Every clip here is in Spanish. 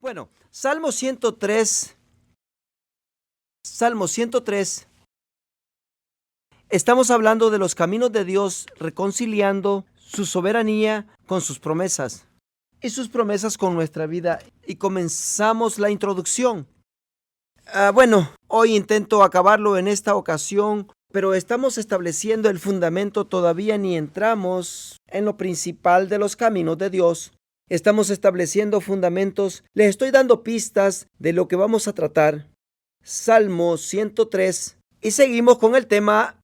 Bueno, Salmo 103. Salmo 103. Estamos hablando de los caminos de Dios, reconciliando su soberanía con sus promesas y sus promesas con nuestra vida. Y comenzamos la introducción. Hoy intento acabarlo en esta ocasión, pero estamos estableciendo el fundamento, todavía ni entramos en lo principal de los caminos de Dios. Estamos estableciendo fundamentos, les estoy dando pistas de lo que vamos a tratar. Salmo 103, y seguimos con el tema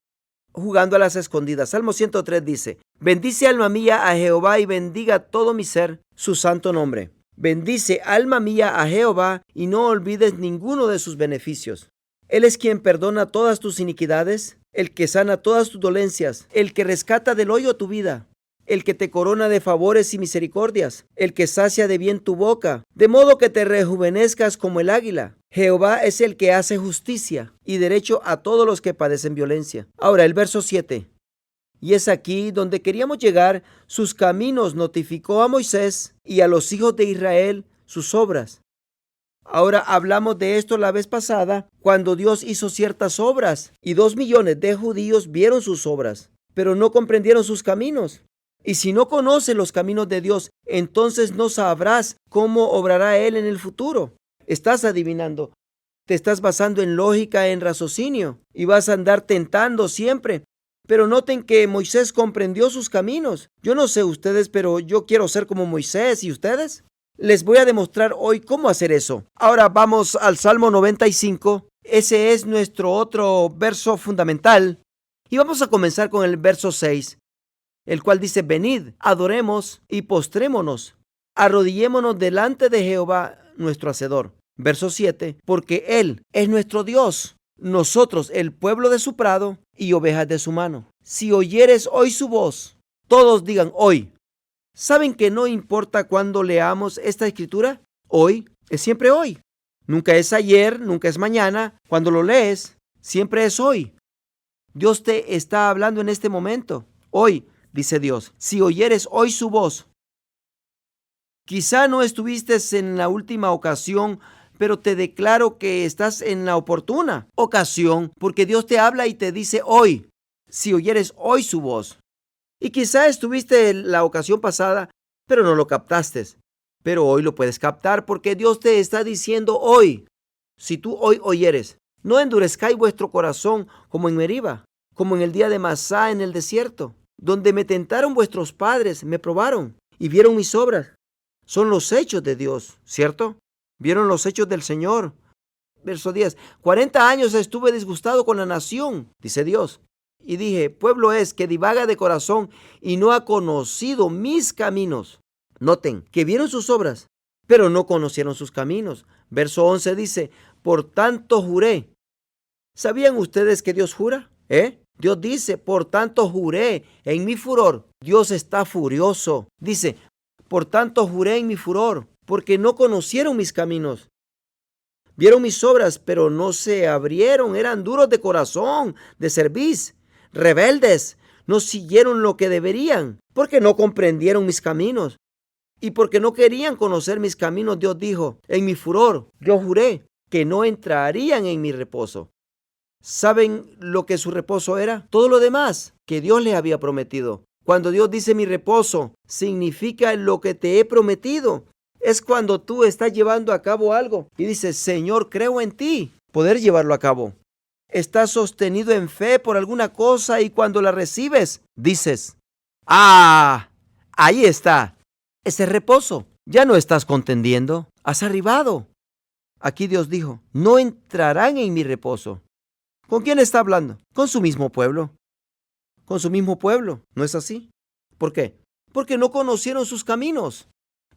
jugando a las escondidas. Salmo 103 dice: bendice alma mía a Jehová y bendiga todo mi ser su santo nombre. Bendice alma mía a Jehová y no olvides ninguno de sus beneficios. Él es quien perdona todas tus iniquidades, el que sana todas tus dolencias, el que rescata del hoyo tu vida, el que te corona de favores y misericordias, el que sacia de bien tu boca, de modo que te rejuvenezcas como el águila. Jehová es el que hace justicia y derecho a todos los que padecen violencia. Ahora el verso 7. Y es aquí donde queríamos llegar. Sus caminos notificó a Moisés y a los hijos de Israel sus obras. Ahora hablamos de esto la vez pasada, cuando Dios hizo ciertas obras y 2 millones de judíos vieron sus obras, pero no comprendieron sus caminos. Y si no conoces los caminos de Dios, entonces no sabrás cómo obrará Él en el futuro. Estás adivinando, te estás basando en lógica, en raciocinio, y vas a andar tentando siempre. Pero noten que Moisés comprendió sus caminos. Yo no sé ustedes, pero yo quiero ser como Moisés. ¿Y ustedes? Les voy a demostrar hoy cómo hacer eso. Ahora vamos al Salmo 95. Ese es nuestro otro verso fundamental. Y vamos a comenzar con el verso 6. El cual dice: venid, adoremos y postrémonos, arrodillémonos delante de Jehová nuestro Hacedor. Verso 7, porque Él es nuestro Dios, nosotros el pueblo de su prado y ovejas de su mano. Si oyeres hoy su voz, todos digan hoy. ¿Saben que no importa cuándo leamos esta escritura? Hoy es siempre hoy. Nunca es ayer, nunca es mañana. Cuando lo lees, siempre es hoy. Dios te está hablando en este momento. Hoy, dice Dios, si oyeres hoy su voz. Quizá no estuviste en la última ocasión, pero te declaro que estás en la oportuna ocasión, porque Dios te habla y te dice hoy, si oyeres hoy su voz. Y quizá estuviste en la ocasión pasada, pero no lo captaste. Pero hoy lo puedes captar porque Dios te está diciendo hoy, si tú hoy oyeres, no endurezcáis vuestro corazón como en Meriba, como en el día de Masá en el desierto, donde me tentaron vuestros padres, me probaron y vieron mis obras. Son los hechos de Dios, ¿cierto? Vieron los hechos del Señor. Verso 10. 40 años estuve disgustado con la nación, dice Dios. Y dije: pueblo es que divaga de corazón y no ha conocido mis caminos. Noten que vieron sus obras, pero no conocieron sus caminos. Verso 11 dice: por tanto juré. ¿Sabían ustedes que Dios jura? Dios dice: por tanto juré en mi furor. Dios está furioso. Dice: por tanto juré en mi furor, porque no conocieron mis caminos. Vieron mis obras, pero no se abrieron. Eran duros de corazón, de cerviz, rebeldes. No siguieron lo que deberían, porque no comprendieron mis caminos. Y porque no querían conocer mis caminos, Dios dijo: en mi furor, yo juré que no entrarían en mi reposo. ¿Saben lo que su reposo era? Todo lo demás que Dios les había prometido. Cuando Dios dice mi reposo, significa lo que te he prometido. Es cuando tú estás llevando a cabo algo y dices: Señor, creo en ti, poder llevarlo a cabo. Estás sostenido en fe por alguna cosa y cuando la recibes, dices: ahí está, ese reposo. Ya no estás contendiendo, has arribado. Aquí Dios dijo: no entrarán en mi reposo. ¿Con quién está hablando? Con su mismo pueblo. Con su mismo pueblo, ¿no es así? ¿Por qué? Porque no conocieron sus caminos.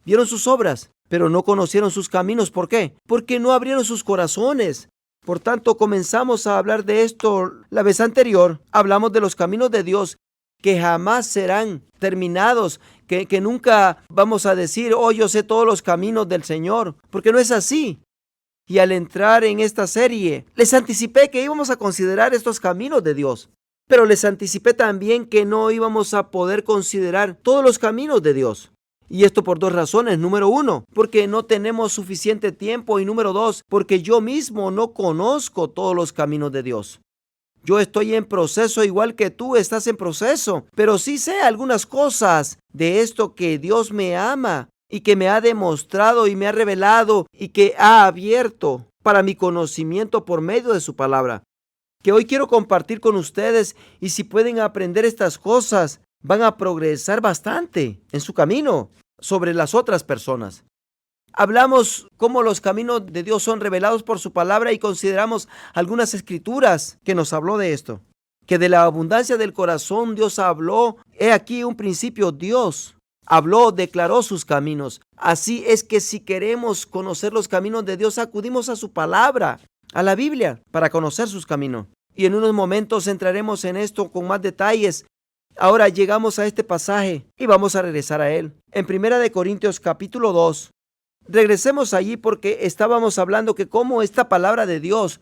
Vieron sus obras, pero no conocieron sus caminos. ¿Por qué? Porque no abrieron sus corazones. Por tanto, comenzamos a hablar de esto la vez anterior. Hablamos de los caminos de Dios que jamás serán terminados, que nunca vamos a decir: oh, yo sé todos los caminos del Señor, porque no es así. Y al entrar en esta serie, les anticipé que íbamos a considerar estos caminos de Dios. Pero les anticipé también que no íbamos a poder considerar todos los caminos de Dios. Y esto por dos razones. Número uno, porque no tenemos suficiente tiempo. Y número dos, porque yo mismo no conozco todos los caminos de Dios. Yo estoy en proceso igual que tú estás en proceso, pero sí sé algunas cosas de esto que Dios me ama y que me ha demostrado y me ha revelado y que ha abierto para mi conocimiento por medio de su palabra, que hoy quiero compartir con ustedes. Y si pueden aprender estas cosas, van a progresar bastante en su camino sobre las otras personas. Hablamos cómo los caminos de Dios son revelados por su palabra y consideramos algunas escrituras que nos habló de esto. Que de la abundancia del corazón Dios habló. He aquí un principio: Dios habló, declaró sus caminos. Así es que si queremos conocer los caminos de Dios, acudimos a su palabra, a la Biblia, para conocer sus caminos. Y en unos momentos entraremos en esto con más detalles. Ahora llegamos a este pasaje y vamos a regresar a él. En 1 Corintios capítulo 2. Regresemos allí porque estábamos hablando que cómo esta palabra de Dios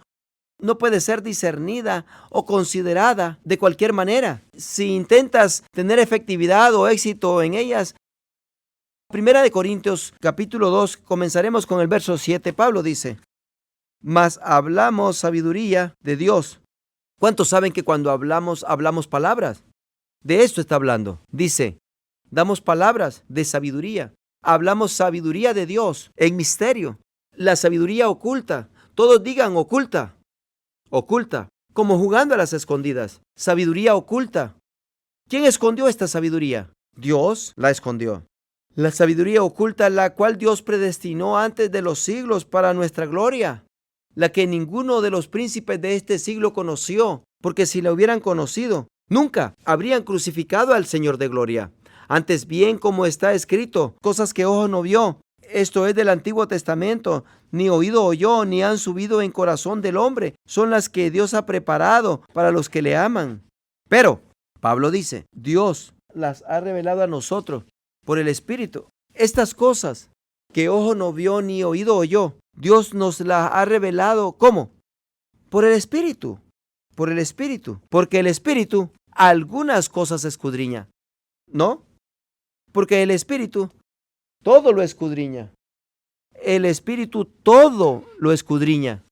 no puede ser discernida o considerada de cualquier manera. Si intentas tener efectividad o éxito en ellas. 1 Corintios capítulo 2, comenzaremos con el verso 7. Pablo dice: mas hablamos sabiduría de Dios. ¿Cuántos saben que cuando hablamos palabras? De esto está hablando. Dice, damos palabras de sabiduría. Hablamos sabiduría de Dios en misterio. La sabiduría oculta. Todos digan oculta. Oculta. Como jugando a las escondidas. Sabiduría oculta. ¿Quién escondió esta sabiduría? Dios la escondió. La sabiduría oculta, la cual Dios predestinó antes de los siglos para nuestra gloria. La que ninguno de los príncipes de este siglo conoció, porque si la hubieran conocido, nunca habrían crucificado al Señor de gloria. Antes bien, como está escrito, cosas que ojo no vio, esto es del Antiguo Testamento, ni oído oyó, ni han subido en corazón del hombre, son las que Dios ha preparado para los que le aman. Pero, Pablo dice, Dios las ha revelado a nosotros por el Espíritu. Estas cosas que ojo no vio, ni oído oyó, Dios nos las ha revelado, ¿cómo? Por el Espíritu. Por el Espíritu. Porque el Espíritu algunas cosas escudriña. ¿No? Porque el Espíritu todo lo escudriña. El Espíritu todo lo escudriña.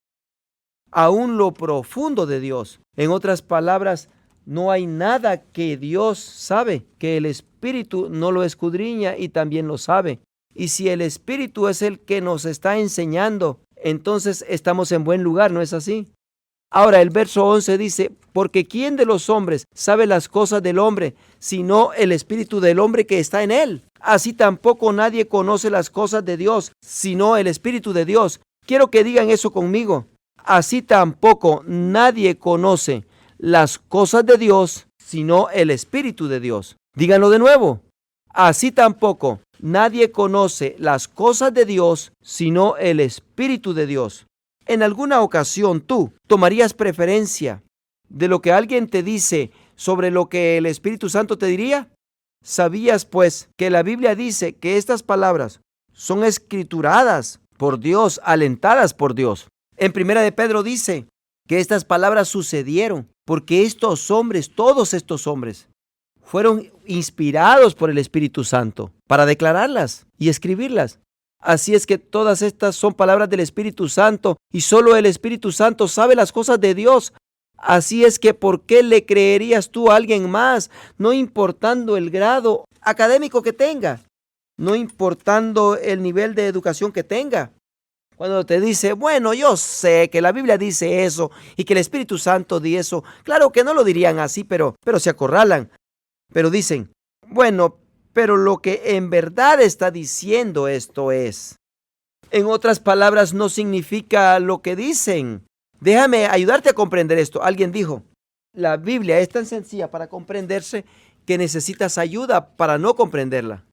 Aún lo profundo de Dios. En otras palabras, no hay nada que Dios sabe que el Espíritu no lo escudriña y también lo sabe. Y si el Espíritu es el que nos está enseñando, entonces estamos en buen lugar, ¿no es así? Ahora el verso 11 dice, porque ¿quién de los hombres sabe las cosas del hombre, sino el espíritu del hombre que está en él? Así tampoco nadie conoce las cosas de Dios, sino el espíritu de Dios. Quiero que digan eso conmigo. Así tampoco nadie conoce las cosas de Dios, sino el espíritu de Dios. Díganlo de nuevo. Así tampoco nadie conoce las cosas de Dios, sino el espíritu de Dios. En alguna ocasión tú tomarías preferencia de lo que alguien te dice sobre lo que el Espíritu Santo te diría. ¿Sabías pues que la Biblia dice que estas palabras son escrituradas por Dios, alentadas por Dios? En 1 de Pedro dice que estas palabras sucedieron porque estos hombres, todos estos hombres, fueron inspirados por el Espíritu Santo para declararlas y escribirlas. Así es que todas estas son palabras del Espíritu Santo y solo el Espíritu Santo sabe las cosas de Dios. Así es que ¿por qué le creerías tú a alguien más? No importando el grado académico que tenga, no importando el nivel de educación que tenga. Cuando te dice, bueno, yo sé que la Biblia dice eso y que el Espíritu Santo dice eso. Claro que no lo dirían así, pero se acorralan. Pero dicen, bueno, pero lo que en verdad está diciendo esto es. En otras palabras, no significa lo que dicen. Déjame ayudarte a comprender esto. Alguien dijo, la Biblia es tan sencilla para comprenderse que necesitas ayuda para no comprenderla.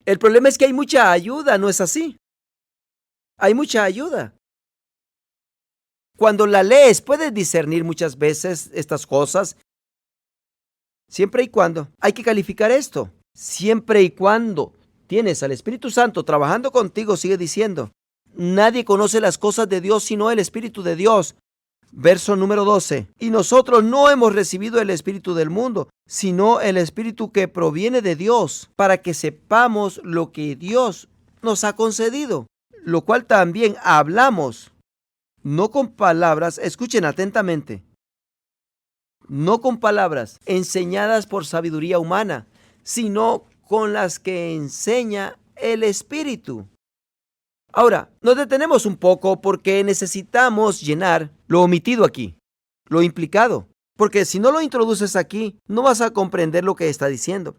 El problema es que hay mucha ayuda, ¿no es así? Hay mucha ayuda. Cuando la lees, puedes discernir muchas veces estas cosas. Siempre y cuando, hay que calificar esto, siempre y cuando tienes al Espíritu Santo trabajando contigo, sigue diciendo, nadie conoce las cosas de Dios sino el Espíritu de Dios. Verso número 12. Y nosotros no hemos recibido el espíritu del mundo, sino el espíritu que proviene de Dios, para que sepamos lo que Dios nos ha concedido, lo cual también hablamos, no con palabras, escuchen atentamente, no con palabras enseñadas por sabiduría humana, sino con las que enseña el Espíritu. Ahora, nos detenemos un poco porque necesitamos llenar lo omitido aquí, lo implicado, porque si no lo introduces aquí, no vas a comprender lo que está diciendo.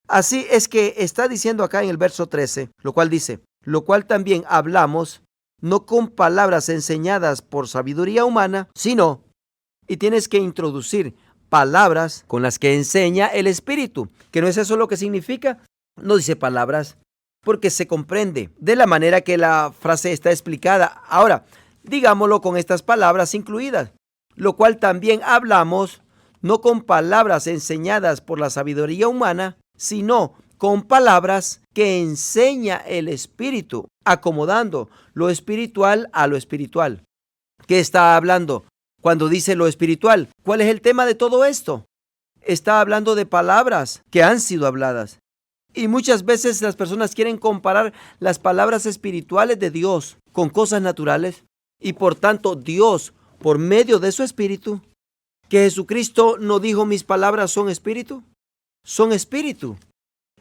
Así es que está diciendo acá en el verso 13, lo cual dice, lo cual también hablamos, no con palabras enseñadas por sabiduría humana, sino, y tienes que introducir palabras con las que enseña el Espíritu, que no es eso lo que significa, no dice palabras, porque se comprende de la manera que la frase está explicada. Ahora, digámoslo con estas palabras incluidas, lo cual también hablamos, no con palabras enseñadas por la sabiduría humana, sino con palabras que enseña el Espíritu, acomodando lo espiritual a lo espiritual. ¿Qué está hablando cuando dice lo espiritual? ¿Cuál es el tema de todo esto? Está hablando de palabras que han sido habladas. Y muchas veces las personas quieren comparar las palabras espirituales de Dios con cosas naturales. Y por tanto, Dios, por medio de su Espíritu, que Jesucristo no dijo mis palabras son espíritu, son espíritu.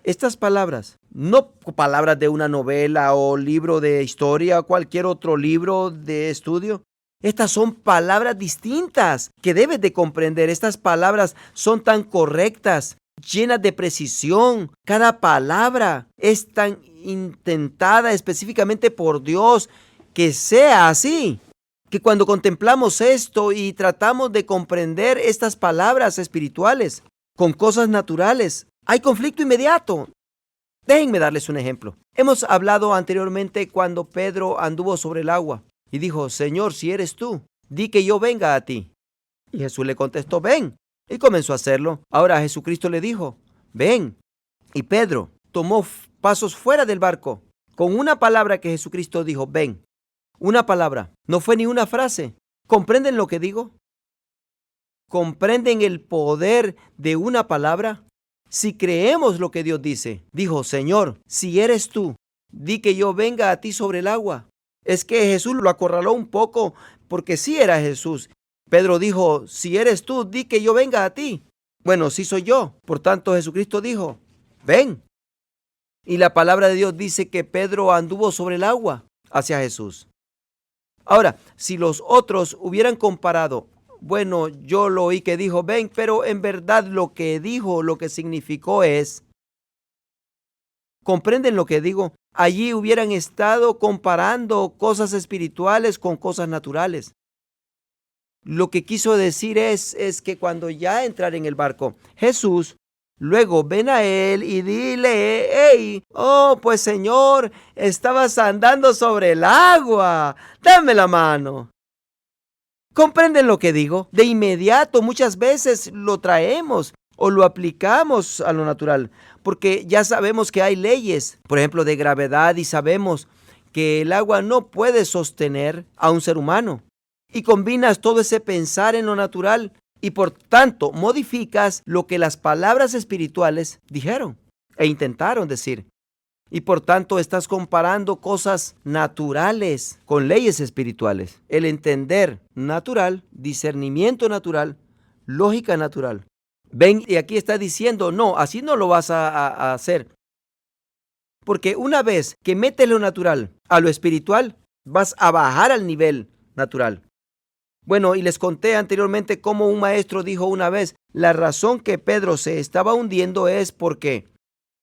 Estas palabras, no palabras de una novela o libro de historia o cualquier otro libro de estudio. Estas son palabras distintas que debes de comprender. Estas palabras son tan correctas, llenas de precisión. Cada palabra es tan intentada específicamente por Dios que sea así, que cuando contemplamos esto y tratamos de comprender estas palabras espirituales con cosas naturales, hay conflicto inmediato. Déjenme darles un ejemplo. Hemos hablado anteriormente cuando Pedro anduvo sobre el agua y dijo, Señor, si eres tú, di que yo venga a ti. Y Jesús le contestó, ven. Y comenzó a hacerlo. Ahora Jesucristo le dijo, ven. Y Pedro tomó pasos fuera del barco con una palabra que Jesucristo dijo, ven. Una palabra. No fue ni una frase. ¿Comprenden lo que digo? ¿Comprenden el poder de una palabra? Si creemos lo que Dios dice, dijo, Señor, si eres tú, di que yo venga a ti sobre el agua. Es que Jesús lo acorraló un poco porque sí era Jesús. Pedro dijo, si eres tú, di que yo venga a ti. Bueno, sí soy yo. Por tanto, Jesucristo dijo, ven. Y la palabra de Dios dice que Pedro anduvo sobre el agua hacia Jesús. Ahora, si los otros hubieran comparado, bueno, yo lo oí que dijo, ven, pero en verdad lo que dijo, lo que significó es, ¿comprenden lo que digo? Allí hubieran estado comparando cosas espirituales con cosas naturales. Lo que quiso decir es que cuando ya entrar en el barco, Jesús, luego ven a él y dile, hey, oh, pues Señor, estabas andando sobre el agua, dame la mano. ¿Comprenden lo que digo? De inmediato muchas veces lo traemos o lo aplicamos a lo natural, porque ya sabemos que hay leyes, por ejemplo, de gravedad, y sabemos que el agua no puede sostener a un ser humano. Y combinas todo ese pensar en lo natural y por tanto modificas lo que las palabras espirituales dijeron e intentaron decir. Y por tanto estás comparando cosas naturales con leyes espirituales. El entender natural, discernimiento natural, lógica natural. Ven, y aquí está diciendo, no, así no lo vas a hacer. Porque una vez que metes lo natural a lo espiritual, vas a bajar al nivel natural. Bueno, y les conté anteriormente cómo un maestro dijo una vez, la razón que Pedro se estaba hundiendo es porque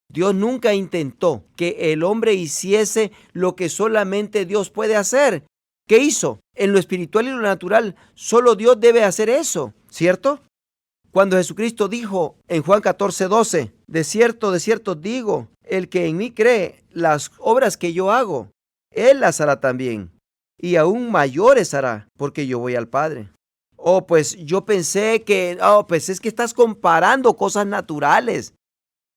Dios nunca intentó que el hombre hiciese lo que solamente Dios puede hacer. ¿Qué hizo? En lo espiritual y lo natural, solo Dios debe hacer eso, ¿cierto? Cuando Jesucristo dijo en Juan 14:12, de cierto digo, el que en mí cree, las obras que yo hago, él las hará también. Y aún mayores hará, porque yo voy al Padre. Oh, pues yo pensé que, pues es que estás comparando cosas naturales.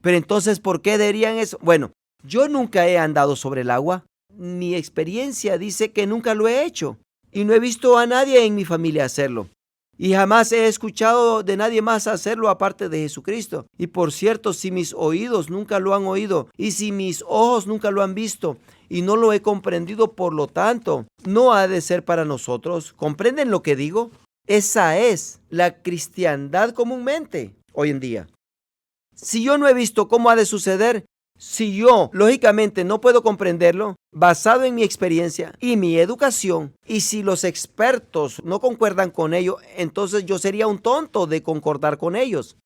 Pero entonces, ¿por qué dirían eso? Bueno, yo nunca he andado sobre el agua. Mi experiencia dice que nunca lo he hecho. y no he visto a nadie en mi familia hacerlo. Y jamás he escuchado de nadie más hacerlo aparte de Jesucristo. Y por cierto, si mis oídos nunca lo han oído, y si mis ojos nunca lo han visto, y no lo he comprendido, por lo tanto, no ha de ser para nosotros. ¿Comprenden lo que digo? Esa es la cristiandad comúnmente hoy en día. Si yo no he visto cómo ha de suceder, si yo, lógicamente, no puedo comprenderlo, basado en mi experiencia y mi educación, y si los expertos no concuerdan con ello, entonces yo sería un tonto de concordar con ellos.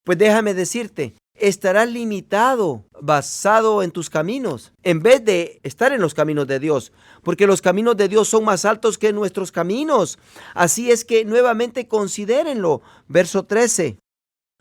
Pues déjame decirte, estarás limitado basado en tus caminos, en vez de estar en los caminos de Dios, porque los caminos de Dios son más altos que nuestros caminos. Así es que nuevamente considérenlo. Verso 13.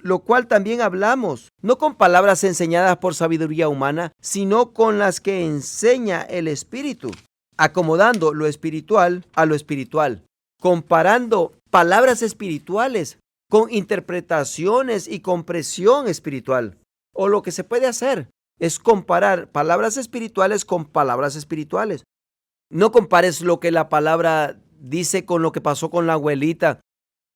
Lo cual también hablamos, no con palabras enseñadas por sabiduría humana, sino con las que enseña el Espíritu, acomodando lo espiritual a lo espiritual, comparando palabras espirituales con interpretaciones y comprensión espiritual. O lo que se puede hacer es comparar palabras espirituales con palabras espirituales. No compares lo que la palabra dice con lo que pasó con la abuelita,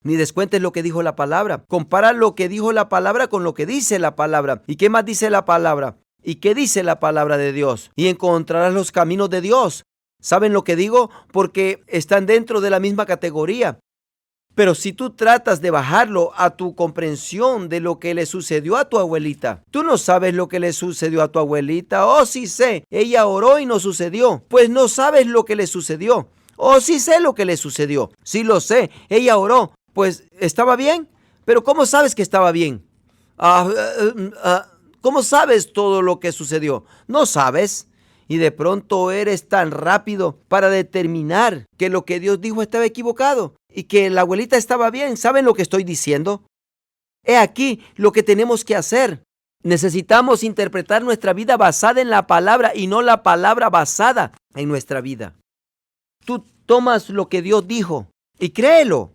ni descuentes lo que dijo la palabra. Compara lo que dijo la palabra con lo que dice la palabra. ¿Y qué más dice la palabra? ¿Y qué dice la palabra de Dios? Y encontrarás los caminos de Dios. ¿Saben lo que digo? Porque están dentro de la misma categoría. Pero si tú tratas de bajarlo a tu comprensión de lo que le sucedió a tu abuelita, tú no sabes lo que le sucedió a tu abuelita. Oh, sí sé, ella oró y no sucedió. Pues no sabes lo que le sucedió. Oh, sí sé lo que le sucedió. Sí lo sé, ella oró. Pues estaba bien, pero ¿cómo sabes que estaba bien? ¿Cómo sabes todo lo que sucedió? No sabes. Y de pronto eres tan rápido para determinar que lo que Dios dijo estaba equivocado y que la abuelita estaba bien. ¿Saben lo que estoy diciendo? He aquí lo que tenemos que hacer. Necesitamos interpretar nuestra vida basada en la palabra y no la palabra basada en nuestra vida. Tú tomas lo que Dios dijo y créelo.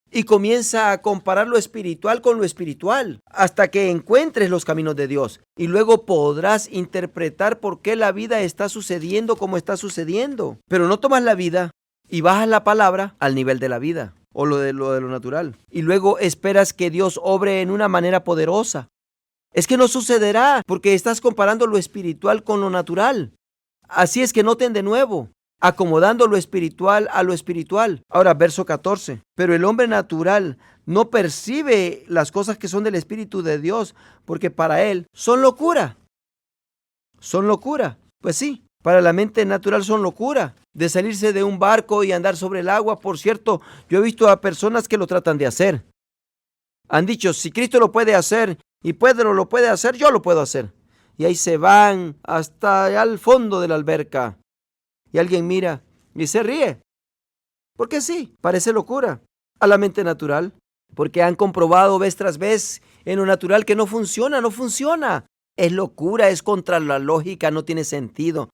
Y comienza a comparar lo espiritual con lo espiritual hasta que encuentres los caminos de Dios. Y luego podrás interpretar por qué la vida está sucediendo como está sucediendo. Pero no tomas la vida y bajas la palabra al nivel de la vida o lo de lo natural. Y luego esperas que Dios obre en una manera poderosa. Es que no sucederá porque estás comparando lo espiritual con lo natural. Así es que noten de nuevo. Acomodando lo espiritual a lo espiritual. Ahora, verso 14. Pero el hombre natural no percibe las cosas que son del Espíritu de Dios, porque para él son locura. Son locura. Pues sí, para la mente natural son locura. De salirse de un barco y andar sobre el agua. Por cierto, yo he visto a personas que lo tratan de hacer. Han dicho, si Cristo lo puede hacer y Pedro lo puede hacer, yo lo puedo hacer. Y ahí se van hasta allá al fondo de la alberca. Y alguien mira y se ríe. Porque sí, parece locura a la mente natural. Porque han comprobado vez tras vez en lo natural que no funciona, no funciona. Es locura, es contra la lógica, no tiene sentido.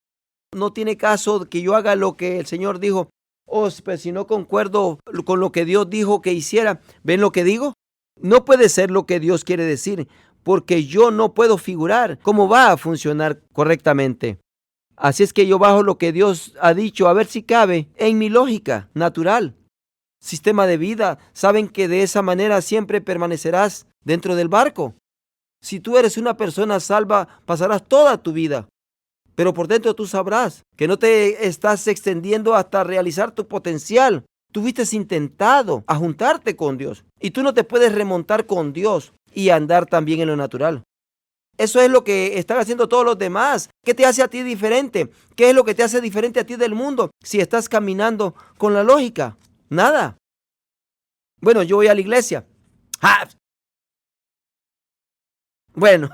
No tiene caso que yo haga lo que el Señor dijo. Oh, pues si no concuerdo con lo que Dios dijo que hiciera, ¿ven lo que digo? No puede ser lo que Dios quiere decir, porque yo no puedo figurar cómo va a funcionar correctamente. Así es que yo bajo lo que Dios ha dicho, a ver si cabe en mi lógica natural. Sistema de vida, saben que de esa manera siempre permanecerás dentro del barco. Si tú eres una persona salva, pasarás toda tu vida. Pero por dentro tú sabrás que no te estás extendiendo hasta realizar tu potencial. Tú fuiste intentado a juntarte con Dios. Y tú no te puedes remontar con Dios y andar también en lo natural. Eso es lo que están haciendo todos los demás. ¿Qué te hace a ti diferente? ¿Qué es lo que te hace diferente a ti del mundo si estás caminando con la lógica? Nada. Bueno, yo voy a la iglesia. ¡Ja! Bueno,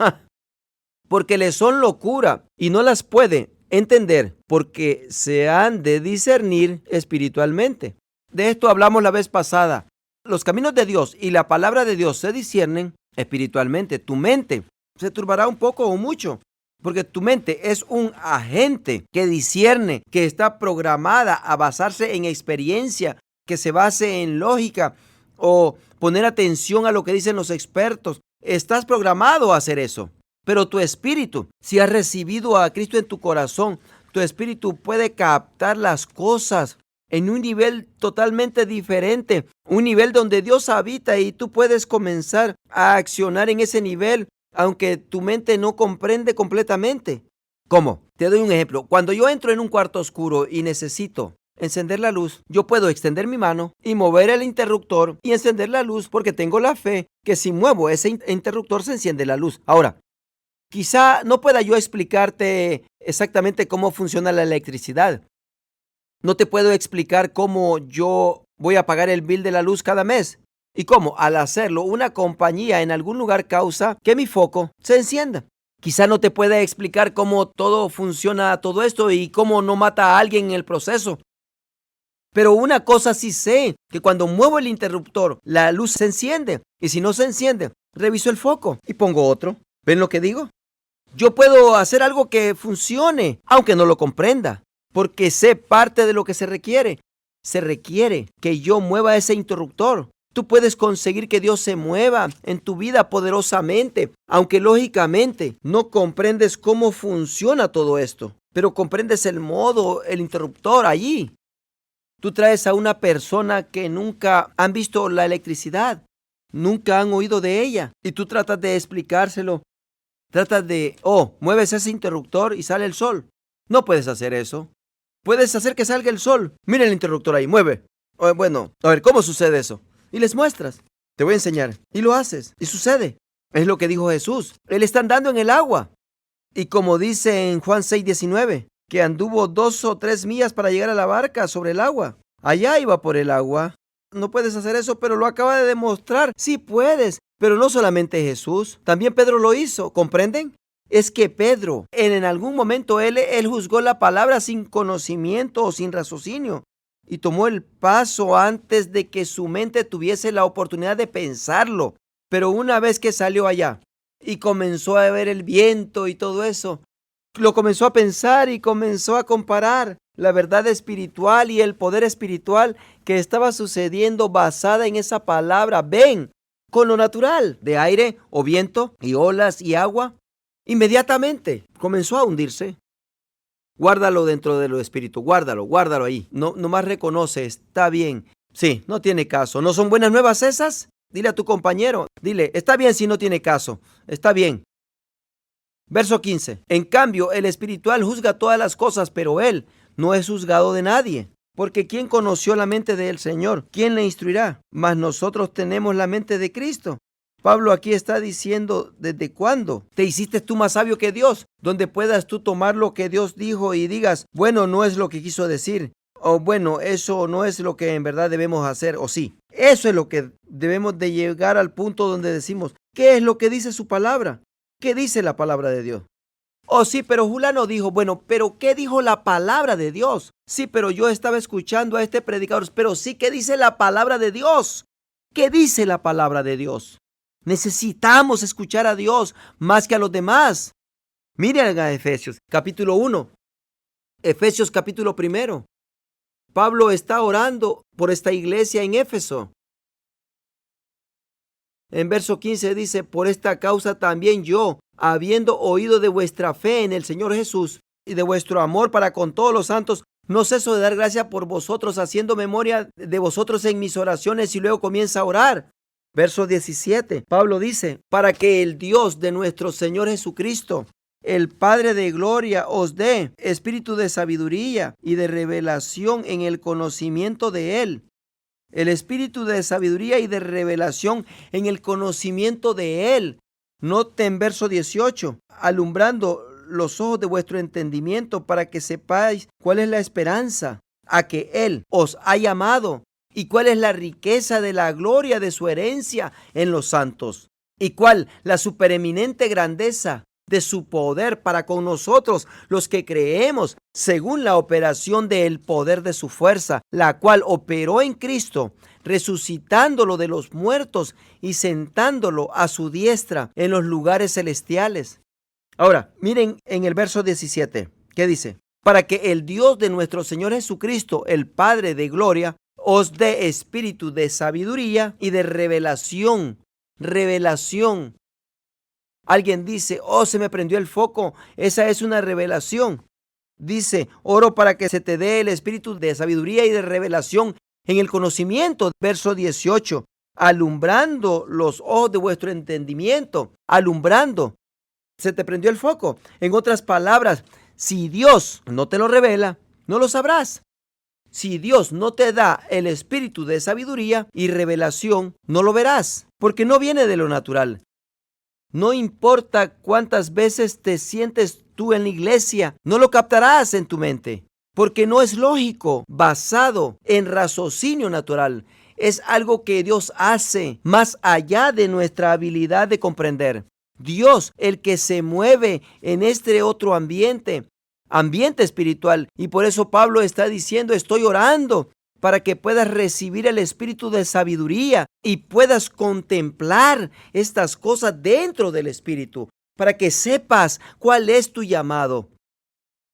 porque les son locura y no las puede entender porque se han de discernir espiritualmente. De esto hablamos la vez pasada. Los caminos de Dios y la palabra de Dios se disciernen espiritualmente. Tu mente se turbará un poco o mucho, porque tu mente es un agente que discierne, que está programada a basarse en experiencia, que se base en lógica o poner atención a lo que dicen los expertos. Estás programado a hacer eso. Pero tu espíritu, si has recibido a Cristo en tu corazón, tu espíritu puede captar las cosas en un nivel totalmente diferente, un nivel donde Dios habita y tú puedes comenzar a accionar en ese nivel, aunque tu mente no comprende completamente. ¿Cómo? Te doy un ejemplo. Cuando yo entro en un cuarto oscuro y necesito encender la luz, yo puedo extender mi mano y mover el interruptor y encender la luz porque tengo la fe que si muevo ese interruptor se enciende la luz. Ahora, quizá no pueda yo explicarte exactamente cómo funciona la electricidad. No te puedo explicar cómo yo voy a pagar el bill de la luz cada mes. Y cómo, al hacerlo, una compañía en algún lugar causa que mi foco se encienda. Quizá no te pueda explicar cómo todo funciona todo esto y cómo no mata a alguien en el proceso. Pero una cosa sí sé, que cuando muevo el interruptor, la luz se enciende. Y si no se enciende, reviso el foco y pongo otro. ¿Ven lo que digo? Yo puedo hacer algo que funcione, aunque no lo comprenda, porque sé parte de lo que se requiere. Se requiere que yo mueva ese interruptor. Tú puedes conseguir que Dios se mueva en tu vida poderosamente, aunque lógicamente no comprendes cómo funciona todo esto, pero comprendes el modo, el interruptor allí. Tú traes a una persona que nunca han visto la electricidad, nunca han oído de ella, y tú tratas de explicárselo. Tratas de, mueves ese interruptor y sale el sol. No puedes hacer eso. Puedes hacer que salga el sol. Mira el interruptor ahí, mueve. Bueno, a ver, ¿cómo sucede eso? Y les muestras. Te voy a enseñar. Y lo haces. Y sucede. Es lo que dijo Jesús. Él está andando en el agua. Y como dice en Juan 6:19, que anduvo 2 o 3 millas para llegar a la barca sobre el agua. Allá iba por el agua. No puedes hacer eso, pero lo acaba de demostrar. Sí puedes, pero no solamente Jesús. También Pedro lo hizo, ¿comprenden? Es que Pedro, en algún momento él juzgó la palabra sin conocimiento o sin raciocinio. Y tomó el paso antes de que su mente tuviese la oportunidad de pensarlo. Pero una vez que salió allá y comenzó a ver el viento y todo eso, lo comenzó a pensar y comenzó a comparar la verdad espiritual y el poder espiritual que estaba sucediendo basada en esa palabra, ven, con lo natural de aire o viento y olas y agua. Inmediatamente comenzó a hundirse. Guárdalo dentro de lo espíritu, guárdalo ahí. No más reconoce, está bien. Sí, no tiene caso. ¿No son buenas nuevas esas? Dile a tu compañero, dile, está bien si no tiene caso, está bien. Verso 15. En cambio, el espiritual juzga todas las cosas, pero él no es juzgado de nadie. Porque ¿quién conoció la mente del Señor? ¿Quién le instruirá? Mas nosotros tenemos la mente de Cristo. Pablo aquí está diciendo, ¿desde cuándo te hiciste tú más sabio que Dios? Donde puedas tú tomar lo que Dios dijo y digas, bueno, no es lo que quiso decir. O bueno, eso no es lo que en verdad debemos hacer, o sí. Eso es lo que debemos de llegar al punto donde decimos, ¿qué es lo que dice su palabra? ¿Qué dice la palabra de Dios? Oh, sí, pero Julano dijo, bueno, pero ¿qué dijo la palabra de Dios? Sí, pero yo estaba escuchando a este predicador, pero sí, ¿qué dice la palabra de Dios? ¿Qué dice la palabra de Dios? Necesitamos escuchar a Dios más que a los demás. Miren a Efesios, capítulo 1. Efesios, capítulo 1. Pablo está orando por esta iglesia en Éfeso. En verso 15 dice, por esta causa también yo, habiendo oído de vuestra fe en el Señor Jesús y de vuestro amor para con todos los santos, no ceso de dar gracia por vosotros, haciendo memoria de vosotros en mis oraciones, y luego comienza a orar. Verso 17, Pablo dice, para que el Dios de nuestro Señor Jesucristo, el Padre de gloria, os dé espíritu de sabiduría y de revelación en el conocimiento de Él. El espíritu de sabiduría y de revelación en el conocimiento de Él. Noten verso 18, alumbrando los ojos de vuestro entendimiento para que sepáis cuál es la esperanza a que Él os ha llamado y cuál es la riqueza de la gloria de su herencia en los santos y cuál la supereminente grandeza de su poder para con nosotros los que creemos, según la operación del poder de su fuerza, la cual operó en Cristo, resucitándolo de los muertos y sentándolo a su diestra en los lugares celestiales. Ahora, miren en el verso 17, ¿qué dice? Para que el Dios de nuestro Señor Jesucristo, el Padre de gloria, os dé espíritu de sabiduría y de revelación. Revelación. Alguien dice, se me prendió el foco. Esa es una revelación. Dice, oro para que se te dé el espíritu de sabiduría y de revelación en el conocimiento. Verso 18, alumbrando los ojos de vuestro entendimiento. Alumbrando. Se te prendió el foco. En otras palabras, si Dios no te lo revela, no lo sabrás. Si Dios no te da el espíritu de sabiduría y revelación, no lo verás, porque no viene de lo natural. No importa cuántas veces te sientes tú en la iglesia, no lo captarás en tu mente, porque no es lógico, basado en raciocinio natural. Es algo que Dios hace más allá de nuestra habilidad de comprender. Dios, el que se mueve en este otro ambiente espiritual. Y por eso Pablo está diciendo, estoy orando para que puedas recibir el espíritu de sabiduría y puedas contemplar estas cosas dentro del espíritu, para que sepas cuál es tu llamado,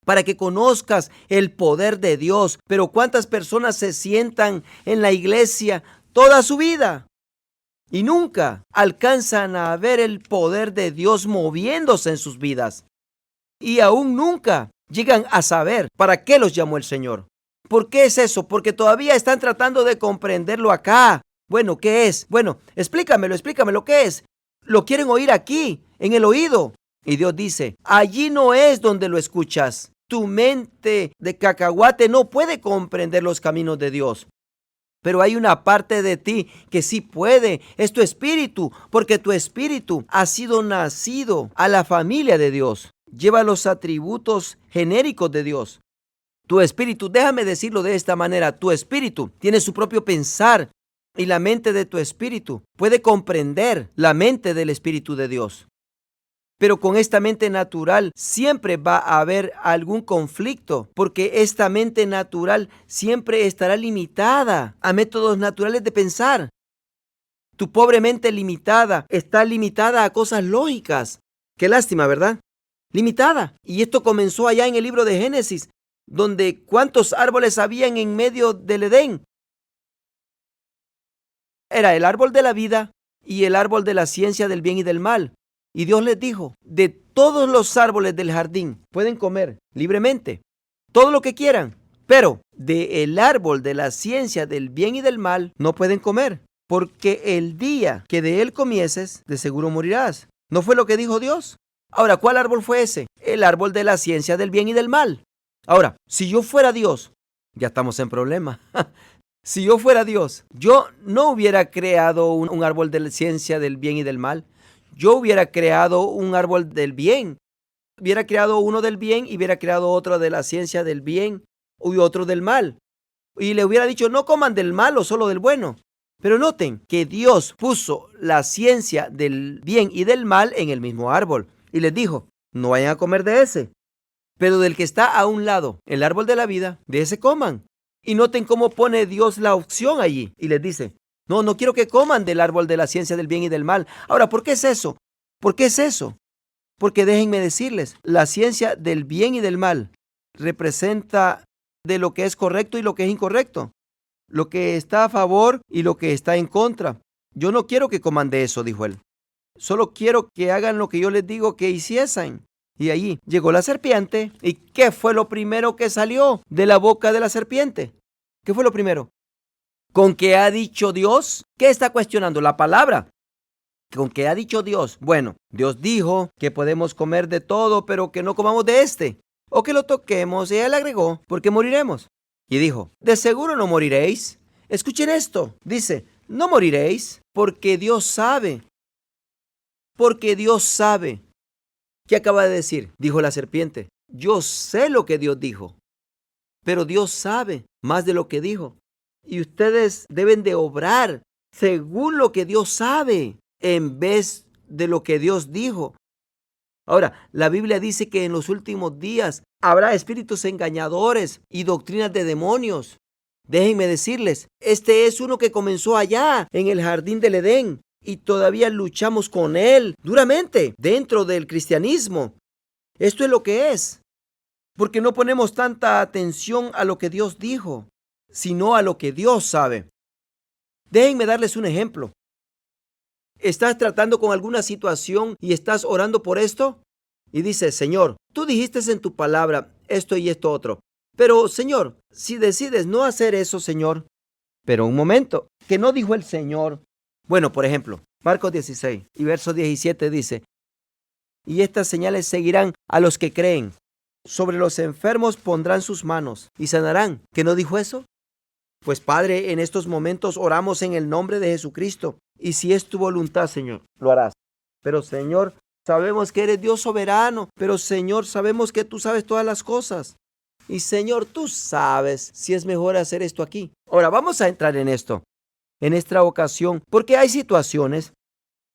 para que conozcas el poder de Dios. Pero ¿cuántas personas se sientan en la iglesia toda su vida y nunca alcanzan a ver el poder de Dios moviéndose en sus vidas? Y aún nunca llegan a saber para qué los llamó el Señor. ¿Por qué es eso? Porque todavía están tratando de comprenderlo acá. Bueno, ¿qué es? Bueno, explícamelo, ¿qué es? Lo quieren oír aquí, en el oído. Y Dios dice, allí no es donde lo escuchas. Tu mente de cacahuate no puede comprender los caminos de Dios. Pero hay una parte de ti que sí puede, es tu espíritu, porque tu espíritu ha sido nacido a la familia de Dios. Lleva los atributos genéricos de Dios. Tu espíritu, déjame decirlo de esta manera, tu espíritu tiene su propio pensar y la mente de tu espíritu puede comprender la mente del Espíritu de Dios. Pero con esta mente natural siempre va a haber algún conflicto, porque esta mente natural siempre estará limitada a métodos naturales de pensar. Tu pobre mente limitada está limitada a cosas lógicas. Qué lástima, ¿verdad? Limitada. Y esto comenzó allá en el libro de Génesis, donde ¿cuántos árboles habían en medio del Edén? Era el árbol de la vida y el árbol de la ciencia del bien y del mal. Y Dios les dijo, de todos los árboles del jardín pueden comer libremente, todo lo que quieran, pero del árbol de la ciencia del bien y del mal no pueden comer, porque el día que de él comieses, de seguro morirás. ¿No fue lo que dijo Dios? Ahora, ¿cuál árbol fue ese? El árbol de la ciencia del bien y del mal. Ahora, si yo fuera Dios, ya estamos en problema. Si yo fuera Dios, yo no hubiera creado un árbol de la ciencia del bien y del mal. Yo hubiera creado un árbol del bien. Hubiera creado uno del bien y hubiera creado otro de la ciencia del bien y otro del mal. Y le hubiera dicho, no coman del malo, solo del bueno. Pero noten que Dios puso la ciencia del bien y del mal en el mismo árbol. Y les dijo, no vayan a comer de ese. Pero del que está a un lado, el árbol de la vida, de ese coman. Y noten cómo pone Dios la opción allí. Y les dice, no quiero que coman del árbol de la ciencia del bien y del mal. Ahora, ¿por qué es eso? ¿Por qué es eso? Porque déjenme decirles, la ciencia del bien y del mal representa de lo que es correcto y lo que es incorrecto. Lo que está a favor y lo que está en contra. Yo no quiero que coman de eso, dijo él. Solo quiero que hagan lo que yo les digo que hiciesen. Y allí llegó la serpiente. ¿Y qué fue lo primero que salió de la boca de la serpiente? ¿Qué fue lo primero? ¿Con qué ha dicho Dios? ¿Qué está cuestionando? La palabra. ¿Con qué ha dicho Dios? Bueno, Dios dijo que podemos comer de todo, pero que no comamos de este. O que lo toquemos. Y él agregó, porque moriremos. Y dijo, de seguro no moriréis. Escuchen esto. Dice, no moriréis, porque Dios sabe. Porque Dios sabe. ¿Qué acaba de decir? Dijo la serpiente. Yo sé lo que Dios dijo, pero Dios sabe más de lo que dijo. Y ustedes deben de obrar según lo que Dios sabe, en vez de lo que Dios dijo. Ahora, la Biblia dice que en los últimos días habrá espíritus engañadores y doctrinas de demonios. Déjenme decirles, este es uno que comenzó allá en el jardín del Edén. Y todavía luchamos con él duramente dentro del cristianismo. Esto es lo que es. Porque no ponemos tanta atención a lo que Dios dijo, sino a lo que Dios sabe. Déjenme darles un ejemplo. ¿Estás tratando con alguna situación y estás orando por esto? y dice, Señor, tú dijiste en tu palabra esto y esto otro. Pero, Señor, si decides no hacer eso, Señor, pero un momento, ¿que no dijo el Señor? Bueno, por ejemplo, Marcos 16 y verso 17 dice, y estas señales seguirán a los que creen. Sobre los enfermos pondrán sus manos y sanarán. ¿Que no dijo eso? Pues Padre, en estos momentos oramos en el nombre de Jesucristo. Y si es tu voluntad, Señor, lo harás. Pero Señor, sabemos que eres Dios soberano. Pero Señor, sabemos que tú sabes todas las cosas. Y Señor, tú sabes si es mejor hacer esto aquí. Ahora, vamos a entrar en esto, en esta ocasión, porque hay situaciones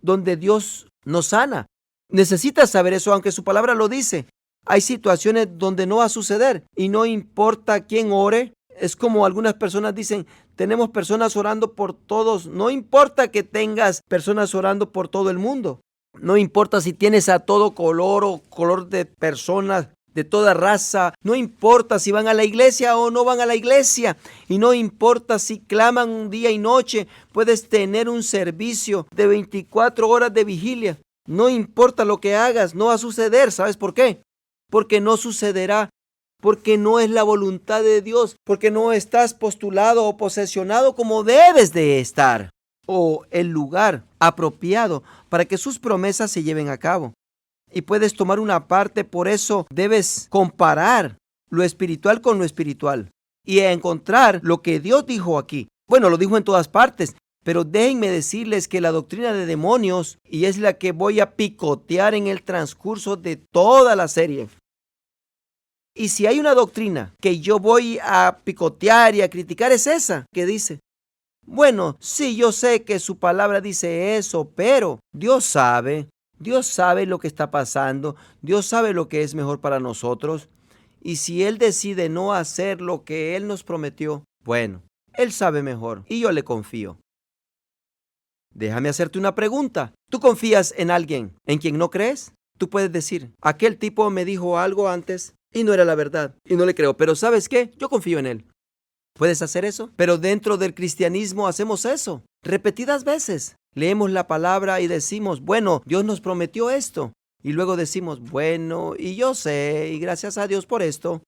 donde Dios nos sana. Necesitas saber eso, aunque su palabra lo dice. Hay situaciones donde no va a suceder y no importa quién ore. Es como algunas personas dicen, tenemos personas orando por todos. No importa que tengas personas orando por todo el mundo. No importa si tienes a todo color o color de personas de toda raza. No importa si van a la iglesia o no van a la iglesia. Y no importa si claman día y noche. Puedes tener un servicio de 24 horas de vigilia. No importa lo que hagas, no va a suceder. ¿Sabes por qué? Porque no sucederá, porque no es la voluntad de Dios, porque no estás postulado o posesionado como debes de estar, o el lugar apropiado para que sus promesas se lleven a cabo. Y puedes tomar una parte, por eso debes comparar lo espiritual con lo espiritual y encontrar lo que Dios dijo aquí. Bueno, lo dijo en todas partes, pero déjenme decirles que la doctrina de demonios, y es la que voy a picotear en el transcurso de toda la serie. Y si hay una doctrina que yo voy a picotear y a criticar, es esa que dice, bueno, sí, yo sé que su palabra dice eso, pero Dios sabe lo que está pasando, Dios sabe lo que es mejor para nosotros. Y si Él decide no hacer lo que Él nos prometió, bueno, Él sabe mejor y yo le confío. Déjame hacerte una pregunta. ¿Tú confías en alguien en quien no crees? Tú puedes decir, aquel tipo me dijo algo antes y no era la verdad y no le creo, pero ¿sabes qué? Yo confío en él. ¿Puedes hacer eso? Pero dentro del cristianismo hacemos eso repetidas veces. Leemos la palabra y decimos, bueno, Dios nos prometió esto. Y luego decimos, bueno, y yo sé, y gracias a Dios por esto.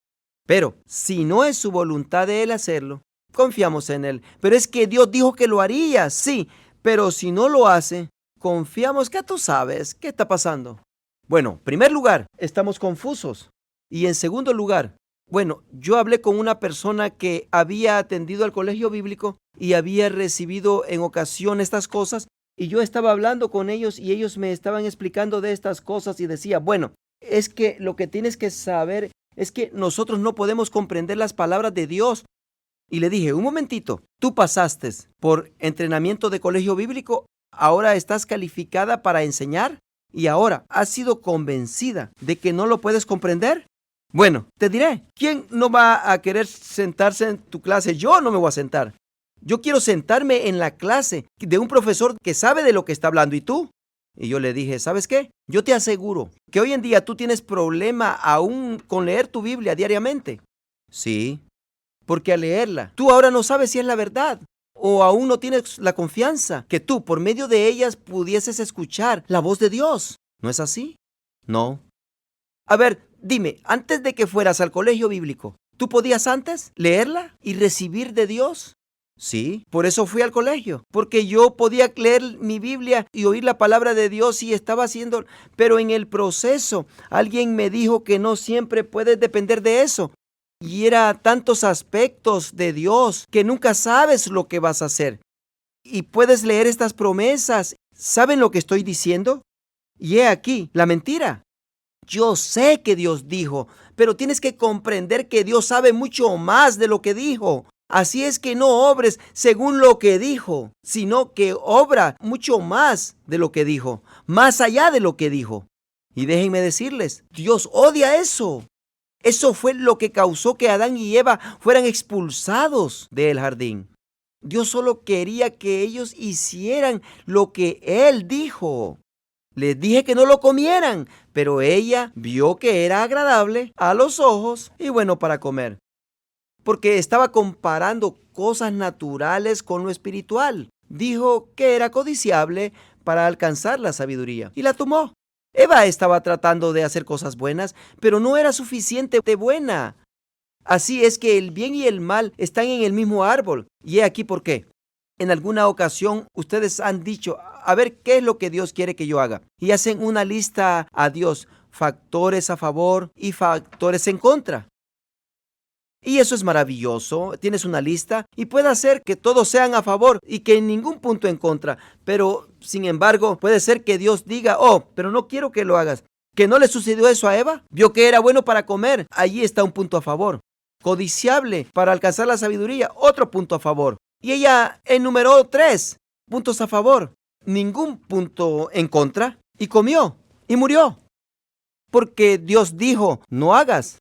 Pero si no es su voluntad de Él hacerlo, confiamos en Él. Pero es que Dios dijo que lo haría, sí. Pero si no lo hace, confiamos que tú sabes qué está pasando. Bueno, en primer lugar, estamos confusos. Y en segundo lugar, bueno, yo hablé con una persona que había atendido al colegio bíblico y había recibido en ocasión estas cosas. Y yo estaba hablando con ellos y ellos me estaban explicando de estas cosas y decía, bueno, es que lo que tienes que saber es que nosotros no podemos comprender las palabras de Dios. Y le dije, un momentito, tú pasaste por entrenamiento de colegio bíblico, ahora estás calificada para enseñar y ahora has sido convencida de que no lo puedes comprender. Bueno, te diré, ¿quién no va a querer sentarse en tu clase? Yo no me voy a sentar. Yo quiero sentarme en la clase de un profesor que sabe de lo que está hablando. ¿Y tú? Y yo le dije, ¿sabes qué? Yo te aseguro que hoy en día tú tienes problema aún con leer tu Biblia diariamente. Sí. Porque al leerla, tú ahora no sabes si es la verdad o aún no tienes la confianza que tú por medio de ellas pudieses escuchar la voz de Dios. ¿No es así? No. A ver, dime, antes de que fueras al colegio bíblico, ¿tú podías antes leerla y recibir de Dios? Sí, por eso fui al colegio, porque yo podía leer mi Biblia y oír la palabra de Dios y estaba haciendo, pero en el proceso alguien me dijo que no siempre puedes depender de eso. Y era tantos aspectos de Dios que nunca sabes lo que vas a hacer. Y puedes leer estas promesas. ¿Saben lo que estoy diciendo? Y he aquí, la mentira. Yo sé que Dios dijo, pero tienes que comprender que Dios sabe mucho más de lo que dijo. Así es que no obres según lo que dijo, sino que obra mucho más de lo que dijo, más allá de lo que dijo. Y déjenme decirles, Dios odia eso. Eso fue lo que causó que Adán y Eva fueran expulsados del jardín. Dios solo quería que ellos hicieran lo que Él dijo. Les dije que no lo comieran, pero ella vio que era agradable a los ojos y bueno para comer. Porque estaba comparando cosas naturales con lo espiritual. Dijo que era codiciable para alcanzar la sabiduría y la tomó. Eva estaba tratando de hacer cosas buenas, pero no era suficientemente buena. Así es que el bien y el mal están en el mismo árbol. Y he aquí por qué. En alguna ocasión ustedes han dicho, a ver, ¿qué es lo que Dios quiere que yo haga? Y hacen una lista a Dios, factores a favor y factores en contra. Y eso es maravilloso. Tienes una lista y puede hacer que todos sean a favor y que en ningún punto en contra. Pero, sin embargo, puede ser que Dios diga, oh, pero no quiero que lo hagas. ¿Que no le sucedió eso a Eva? Vio que era bueno para comer. Allí está un punto a favor. Codiciable para alcanzar la sabiduría. Otro punto a favor. Y ella enumeró 3 puntos a favor. Ningún punto en contra. Y comió. Y murió. Porque Dios dijo, no hagas.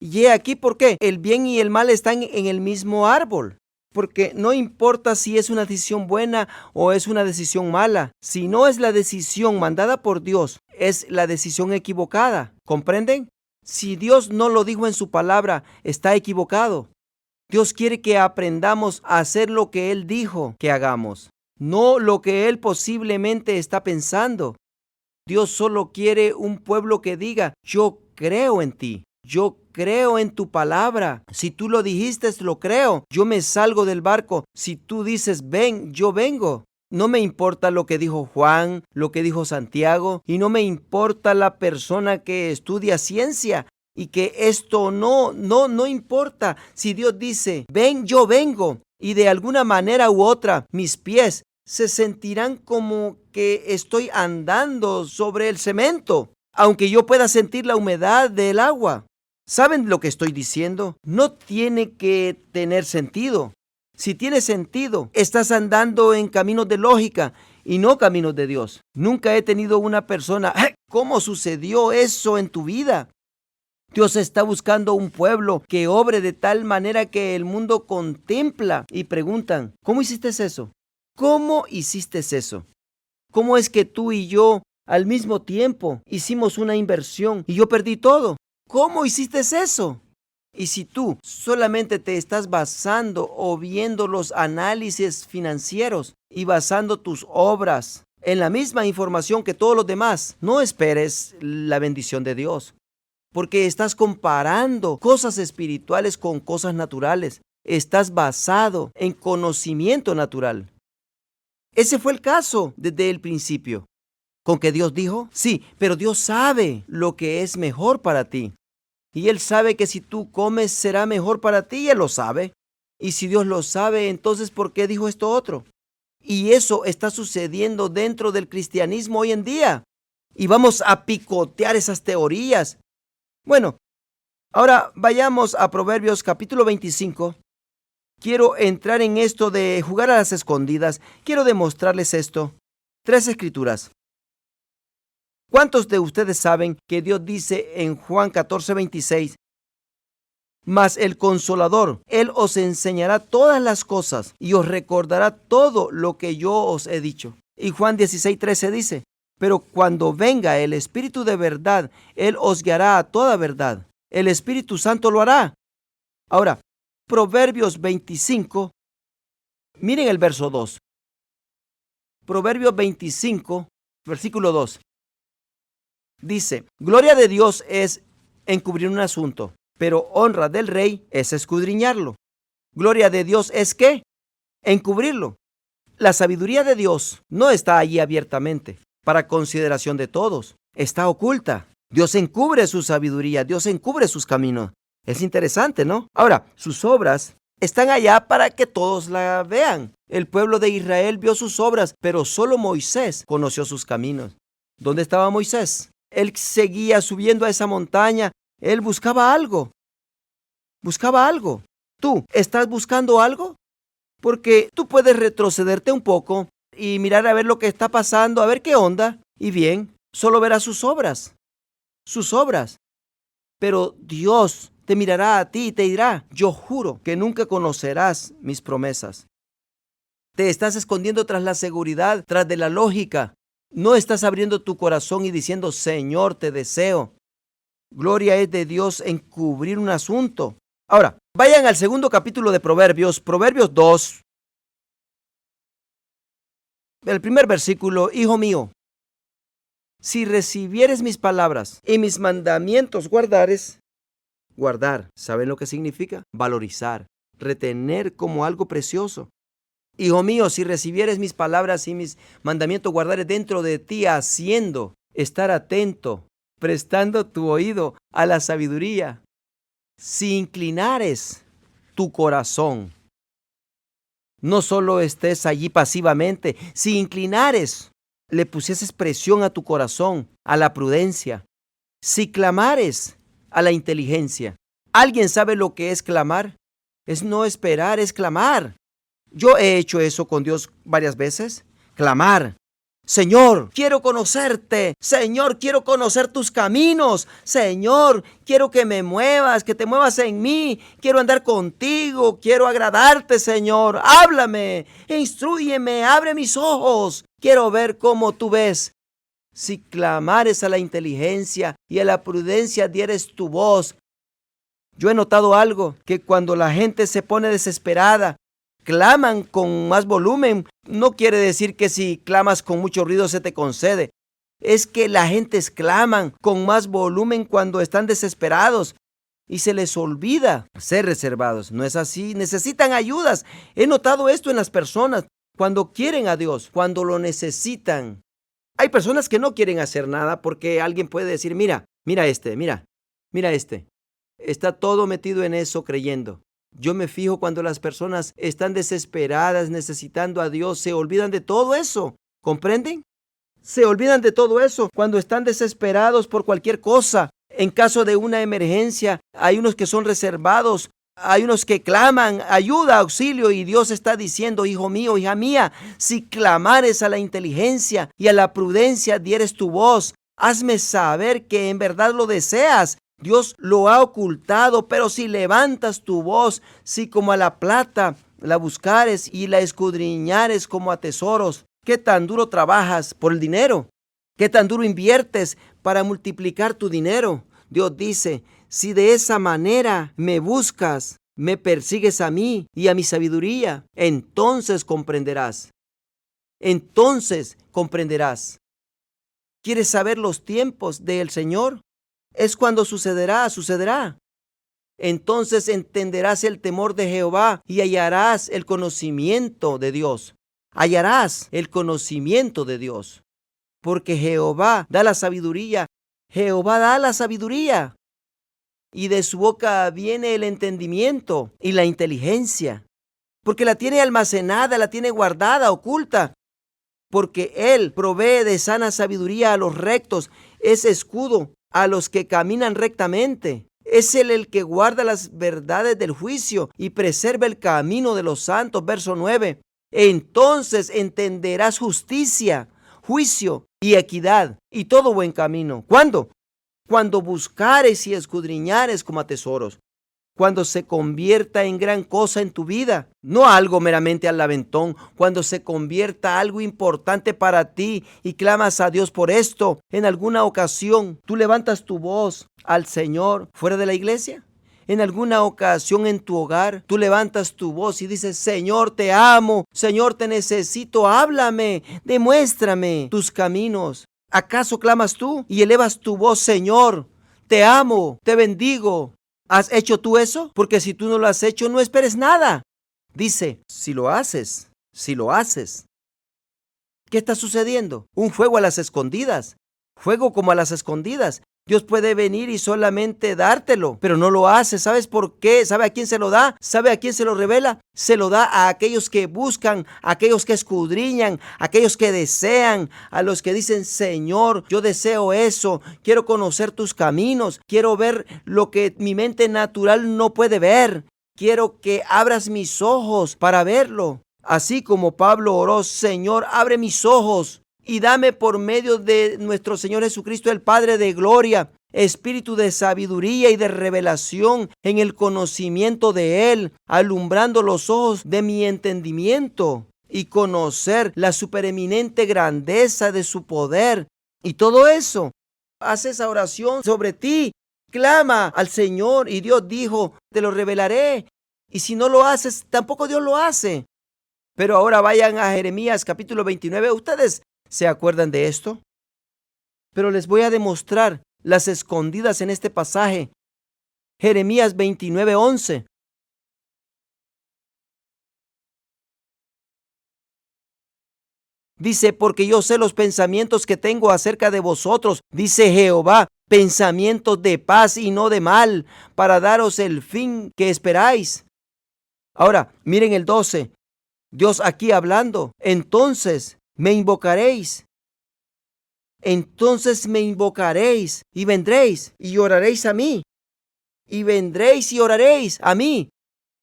Y he aquí por qué. El bien y el mal están en el mismo árbol. Porque no importa si es una decisión buena o es una decisión mala. Si no es la decisión mandada por Dios, es la decisión equivocada. ¿Comprenden? Si Dios no lo dijo en su palabra, está equivocado. Dios quiere que aprendamos a hacer lo que Él dijo que hagamos, no lo que Él posiblemente está pensando. Dios solo quiere un pueblo que diga, yo creo en ti. Yo creo en tu palabra. Si tú lo dijiste, lo creo. Yo me salgo del barco. Si tú dices, ven, yo vengo. No me importa lo que dijo Juan, lo que dijo Santiago, y no me importa la persona que estudia ciencia y que esto no importa. Si Dios dice, ven, yo vengo, y de alguna manera u otra, mis pies se sentirán como que estoy andando sobre el cemento, aunque yo pueda sentir la humedad del agua. ¿Saben lo que estoy diciendo? No tiene que tener sentido. Si tiene sentido, estás andando en caminos de lógica y no caminos de Dios. Nunca he tenido una persona, ¿cómo sucedió eso en tu vida? Dios está buscando un pueblo que obre de tal manera que el mundo contempla y preguntan, ¿cómo hiciste eso? ¿Cómo hiciste eso? ¿Cómo es que tú y yo al mismo tiempo hicimos una inversión y yo perdí todo? ¿Cómo hiciste eso? Y si tú solamente te estás basando o viendo los análisis financieros y basando tus obras en la misma información que todos los demás, no esperes la bendición de Dios, porque estás comparando cosas espirituales con cosas naturales. Estás basado en conocimiento natural. Ese fue el caso desde el principio. ¿Con que Dios dijo? Sí, pero Dios sabe lo que es mejor para ti. Y Él sabe que si tú comes será mejor para ti, y Él lo sabe. Y si Dios lo sabe, entonces ¿por qué dijo esto otro? Y eso está sucediendo dentro del cristianismo hoy en día. Y vamos a picotear esas teorías. Bueno, ahora vayamos a Proverbios capítulo 25. Quiero entrar en esto de jugar a las escondidas. Quiero demostrarles esto. 3 escrituras. ¿Cuántos de ustedes saben que Dios dice en Juan 14:26? Mas el Consolador, Él os enseñará todas las cosas y os recordará todo lo que yo os he dicho. Y Juan 16:13 dice, pero cuando venga el Espíritu de verdad, Él os guiará a toda verdad. El Espíritu Santo lo hará. Ahora, Proverbios 25, miren el verso 2. Proverbios 25, versículo 2. Dice, gloria de Dios es encubrir un asunto, pero honra del rey es escudriñarlo. Gloria de Dios es ¿qué? Encubrirlo. La sabiduría de Dios no está allí abiertamente, para consideración de todos. Está oculta. Dios encubre su sabiduría, Dios encubre sus caminos. Es interesante, ¿no? Ahora, sus obras están allá para que todos la vean. El pueblo de Israel vio sus obras, pero solo Moisés conoció sus caminos. ¿Dónde estaba Moisés? Él seguía subiendo a esa montaña. Él buscaba algo. Buscaba algo. ¿Tú estás buscando algo? Porque tú puedes retrocederte un poco y mirar a ver lo que está pasando, a ver qué onda. Y bien, solo verás sus obras. Sus obras. Pero Dios te mirará a ti y te dirá, yo juro que nunca conocerás mis promesas. Te estás escondiendo tras la seguridad, tras de la lógica. No estás abriendo tu corazón y diciendo, Señor, te deseo. Gloria es de Dios en cubrir un asunto. Ahora, vayan al segundo capítulo de Proverbios, Proverbios 2. El primer versículo, hijo mío, Si recibieres mis palabras y mis mandamientos guardares, guardar, ¿saben lo que significa? Valorizar, retener como algo precioso. Hijo mío, si recibieres mis palabras y mis mandamientos guardares dentro de ti, haciendo, estar atento, prestando tu oído a la sabiduría, si inclinares tu corazón, no solo estés allí pasivamente, si inclinares, le pusieses presión a tu corazón, a la prudencia, si clamares a la inteligencia. ¿Alguien sabe lo que es clamar? Es no esperar, es clamar. Yo he hecho eso con Dios varias veces. Clamar. Señor, quiero conocerte. Señor, quiero conocer tus caminos. Señor, quiero que me muevas, que te muevas en mí. Quiero andar contigo. Quiero agradarte, Señor. Háblame, instrúyeme, abre mis ojos. Quiero ver cómo tú ves. Si clamares a la inteligencia y a la prudencia dieres tu voz. Yo he notado algo, que cuando la gente se pone desesperada, claman con más volumen. No quiere decir que si clamas con mucho ruido se te concede. Es que la gente claman con más volumen cuando están desesperados y se les olvida ser reservados. No es así, necesitan ayudas. He notado esto en las personas cuando quieren a Dios, cuando lo necesitan. Hay personas que no quieren hacer nada porque alguien puede decir, mira este. Está todo metido en eso creyendo. Yo me fijo cuando las personas están desesperadas, necesitando a Dios, se olvidan de todo eso. ¿Comprenden? Se olvidan de todo eso cuando están desesperados por cualquier cosa. En caso de una emergencia, hay unos que son reservados, hay unos que claman ayuda, auxilio, y Dios está diciendo, hijo mío, hija mía, si clamares a la inteligencia y a la prudencia dieres tu voz, hazme saber que en verdad lo deseas. Dios lo ha ocultado, pero si levantas tu voz, si como a la plata la buscares y la escudriñares como a tesoros, ¿qué tan duro trabajas por el dinero? ¿Qué tan duro inviertes para multiplicar tu dinero? Dios dice, si de esa manera me buscas, me persigues a mí y a mi sabiduría, entonces comprenderás. ¿Quieres saber los tiempos del Señor? Es cuando sucederá. Entonces entenderás el temor de Jehová y hallarás el conocimiento de Dios. Porque Jehová da la sabiduría. Y de su boca viene el entendimiento y la inteligencia. Porque la tiene almacenada, la tiene guardada, oculta. Porque Él provee de sana sabiduría a los rectos. Es escudo a los que caminan rectamente. Es Él el que guarda las verdades del juicio y preserva el camino de los santos. Verso 9. Entonces entenderás justicia, juicio y equidad y todo buen camino. ¿Cuándo? Cuando buscares y escudriñares como a tesoros. Cuando se convierta en gran cosa en tu vida, no algo meramente al aventón, cuando se convierta algo importante para ti y clamas a Dios por esto. En alguna ocasión, tú levantas tu voz al Señor fuera de la iglesia. En alguna ocasión en tu hogar, tú levantas tu voz y dices, Señor, te amo, Señor, te necesito, háblame, demuéstrame tus caminos. ¿Acaso clamas tú y elevas tu voz, Señor, te amo, te bendigo? ¿Has hecho tú eso? Porque si tú no lo has hecho, no esperes nada. Dice, si lo haces. ¿Qué está sucediendo? Un fuego a las escondidas. Fuego como a las escondidas. Dios puede venir y solamente dártelo, pero no lo hace. ¿Sabes por qué? ¿Sabe a quién se lo da? ¿Sabe a quién se lo revela? Se lo da a aquellos que buscan, a aquellos que escudriñan, a aquellos que desean, a los que dicen, Señor, yo deseo eso, quiero conocer tus caminos, quiero ver lo que mi mente natural no puede ver. Quiero que abras mis ojos para verlo. Así como Pablo oró, Señor, abre mis ojos y dame por medio de nuestro Señor Jesucristo, el Padre de gloria, espíritu de sabiduría y de revelación en el conocimiento de Él, alumbrando los ojos de mi entendimiento y conocer la supereminente grandeza de su poder. Y todo eso, haz esa oración sobre ti, clama al Señor y Dios dijo, te lo revelaré. Y si no lo haces, tampoco Dios lo hace. Pero ahora vayan a Jeremías capítulo 29. ¿Ustedes se acuerdan de esto? Pero les voy a demostrar las escondidas en este pasaje. Jeremías 29:11. Dice, porque yo sé los pensamientos que tengo acerca de vosotros, dice Jehová, pensamientos de paz y no de mal, para daros el fin que esperáis. Ahora, miren el 12. Dios aquí hablando. Entonces me invocaréis. Entonces me invocaréis y vendréis y oraréis a mí. Y vendréis y oraréis a mí.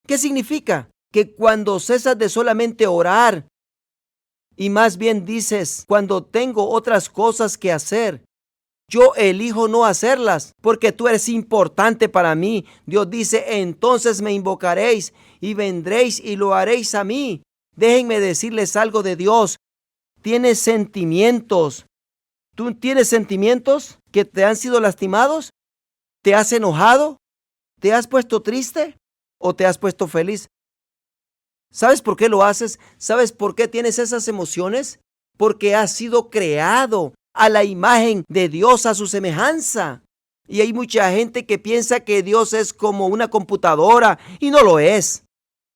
¿Qué significa? Que cuando cesas de solamente orar, y más bien dices, cuando tengo otras cosas que hacer, yo elijo no hacerlas porque tú eres importante para mí. Dios dice, entonces me invocaréis y vendréis y lo haréis a mí. Déjenme decirles algo de Dios. Tienes sentimientos. ¿Tú tienes sentimientos que te han sido lastimados? ¿Te has enojado? ¿Te has puesto triste? ¿O te has puesto feliz? ¿Sabes por qué lo haces? ¿Sabes por qué tienes esas emociones? Porque has sido creado a la imagen de Dios, a su semejanza. Y hay mucha gente que piensa que Dios es como una computadora y no lo es.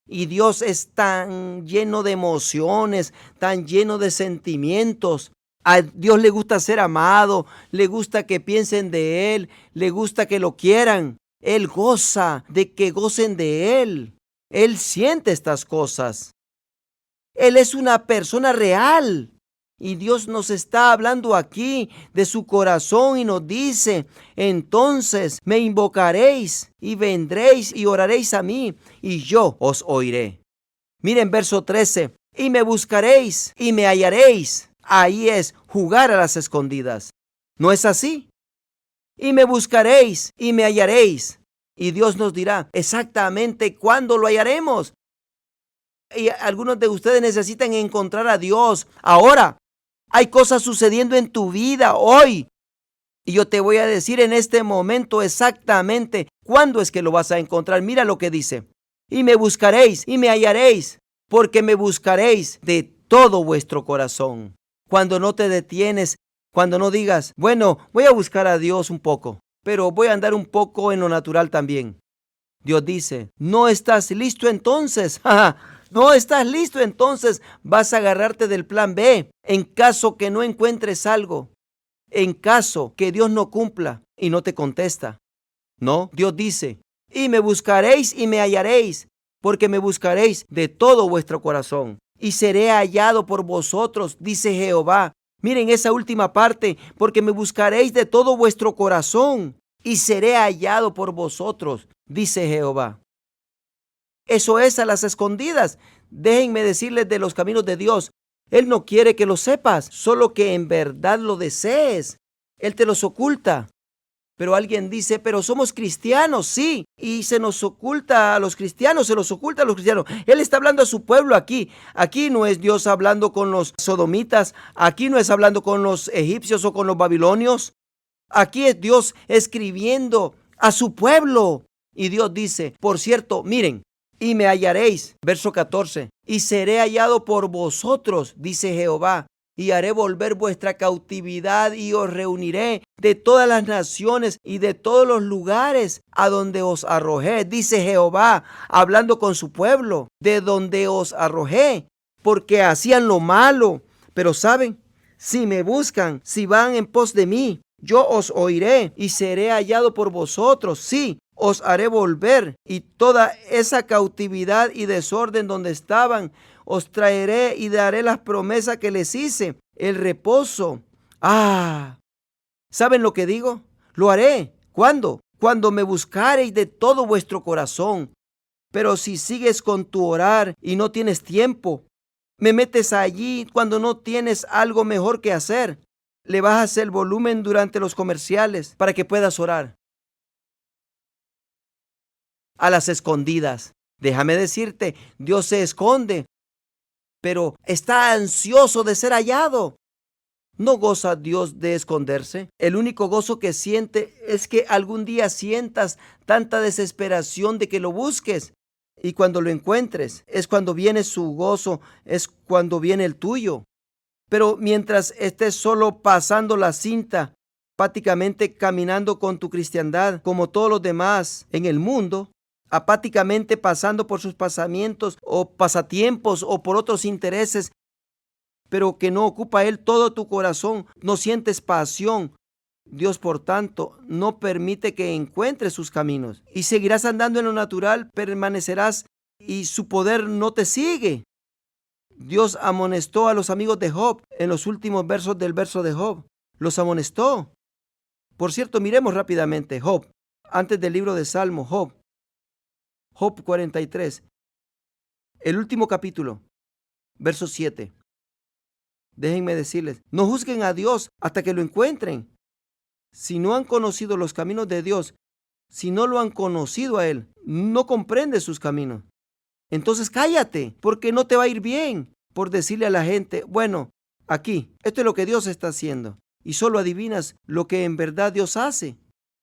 Y Dios es tan lleno de emociones, tan lleno de sentimientos. A Dios le gusta ser amado, le gusta que piensen de Él, le gusta que lo quieran. Él goza de que gocen de Él. Él siente estas cosas. Él es una persona real. Y Dios nos está hablando aquí de su corazón y nos dice, entonces me invocaréis y vendréis y oraréis a mí y yo os oiré. Miren verso 13, y me buscaréis y me hallaréis. Ahí es jugar a las escondidas. ¿No es así? Y me buscaréis y me hallaréis. Y Dios nos dirá exactamente cuándo lo hallaremos. Y algunos de ustedes necesitan encontrar a Dios ahora. Hay cosas sucediendo en tu vida hoy. Y yo te voy a decir en este momento exactamente cuándo es que lo vas a encontrar. Mira lo que dice. Y me buscaréis y me hallaréis, porque me buscaréis de todo vuestro corazón. Cuando no te detienes, cuando no digas, bueno, voy a buscar a Dios un poco, pero voy a andar un poco en lo natural también. Dios dice, no estás listo entonces. No estás listo entonces. Vas a agarrarte del plan B en caso que no encuentres algo. En caso que Dios no cumpla y no te contesta. No, Dios dice, y me buscaréis y me hallaréis, porque me buscaréis de todo vuestro corazón. Y seré hallado por vosotros, dice Jehová. Miren esa última parte, porque me buscaréis de todo vuestro corazón. Y seré hallado por vosotros, dice Jehová. Eso es a las escondidas. Déjenme decirles de los caminos de Dios. Él no quiere que lo sepas, solo que en verdad lo desees. Él te los oculta. Pero alguien dice, pero somos cristianos, sí. Y se nos oculta a los cristianos, se los oculta a los cristianos. Él está hablando a su pueblo aquí. Aquí no es Dios hablando con los sodomitas. Aquí no es hablando con los egipcios o con los babilonios. Aquí es Dios escribiendo a su pueblo. Y Dios dice, por cierto, miren, y me hallaréis, verso 14, y seré hallado por vosotros, dice Jehová, y haré volver vuestra cautividad y os reuniré de todas las naciones y de todos los lugares a donde os arrojé, dice Jehová, hablando con su pueblo, de donde os arrojé, porque hacían lo malo. Pero saben, si me buscan, si van en pos de mí, yo os oiré y seré hallado por vosotros, sí. Os haré volver y toda esa cautividad y desorden donde estaban, os traeré y daré las promesas que les hice, el reposo. ¿Saben lo que digo? Lo haré. ¿Cuándo? Cuando me buscareis de todo vuestro corazón. Pero si sigues con tu orar y no tienes tiempo, me metes allí cuando no tienes algo mejor que hacer, le bajas el volumen durante los comerciales para que puedas orar. A las escondidas. Déjame decirte, Dios se esconde, pero está ansioso de ser hallado. ¿No goza Dios de esconderse? El único gozo que siente es que algún día sientas tanta desesperación de que lo busques. Y cuando lo encuentres, es cuando viene su gozo, es cuando viene el tuyo. Pero mientras estés solo pasando la cinta apáticamente caminando con tu cristiandad como todos los demás en el mundo, apáticamente pasando por sus pasamientos o pasatiempos o por otros intereses, pero que no ocupa Él todo tu corazón, no sientes pasión. Dios, por tanto, no permite que encuentres sus caminos y seguirás andando en lo natural, permanecerás y su poder no te sigue. Dios amonestó a los amigos de Job en los últimos versos del verso de Job. Los amonestó. Por cierto, miremos rápidamente Job, antes del libro de Salmo, Job 43, el último capítulo, verso 7. Déjenme decirles, no juzguen a Dios hasta que lo encuentren. Si no han conocido los caminos de Dios, si no lo han conocido a Él, no comprendes sus caminos. Entonces cállate, porque no te va a ir bien por decirle a la gente, bueno, aquí, esto es lo que Dios está haciendo. Y solo adivinas lo que en verdad Dios hace.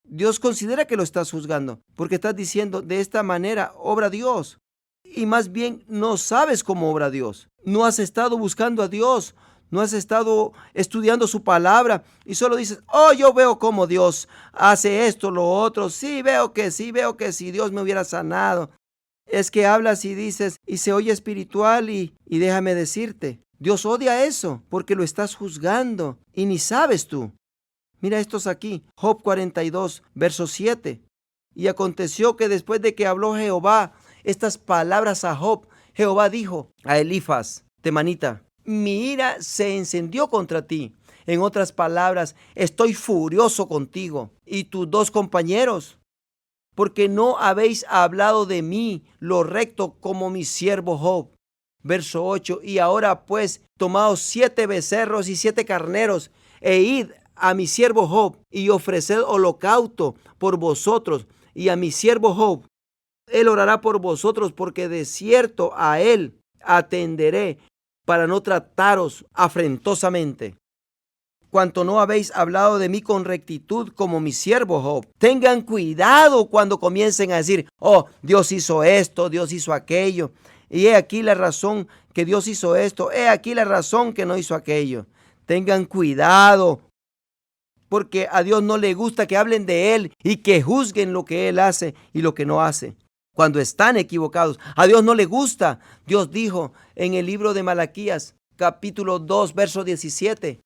Dios considera que lo estás juzgando, porque estás diciendo, de esta manera obra Dios. Y más bien no sabes cómo obra Dios. No has estado buscando a Dios. No has estado estudiando su palabra y solo dices, oh, yo veo cómo Dios hace esto, lo otro. Sí, veo que si Dios me hubiera sanado. Es que hablas y dices y se oye espiritual y déjame decirte, Dios odia eso porque lo estás juzgando y ni sabes tú. Mira estos aquí, Job 42, verso 7. Y aconteció que después de que habló Jehová estas palabras a Job, Jehová dijo a Elifaz, temanita, mi ira se encendió contra ti. En otras palabras, estoy furioso contigo y tus dos compañeros, porque no habéis hablado de mí lo recto como mi siervo Job. Verso 8, y ahora pues, tomaos 7 becerros y 7 carneros, e id a mi siervo Job, y ofreced holocausto por vosotros, y a mi siervo Job. Él orará por vosotros, porque de cierto a él atenderé, para no trataros afrentosamente. Cuanto no habéis hablado de mí con rectitud como mi siervo Job. Tengan cuidado cuando comiencen a decir, oh, Dios hizo esto, Dios hizo aquello. Y he aquí la razón que Dios hizo esto, he aquí la razón que no hizo aquello. Tengan cuidado, porque a Dios no le gusta que hablen de Él y que juzguen lo que Él hace y lo que no hace, cuando están equivocados. A Dios no le gusta. Dios dijo en el libro de Malaquías, capítulo 2, verso 17,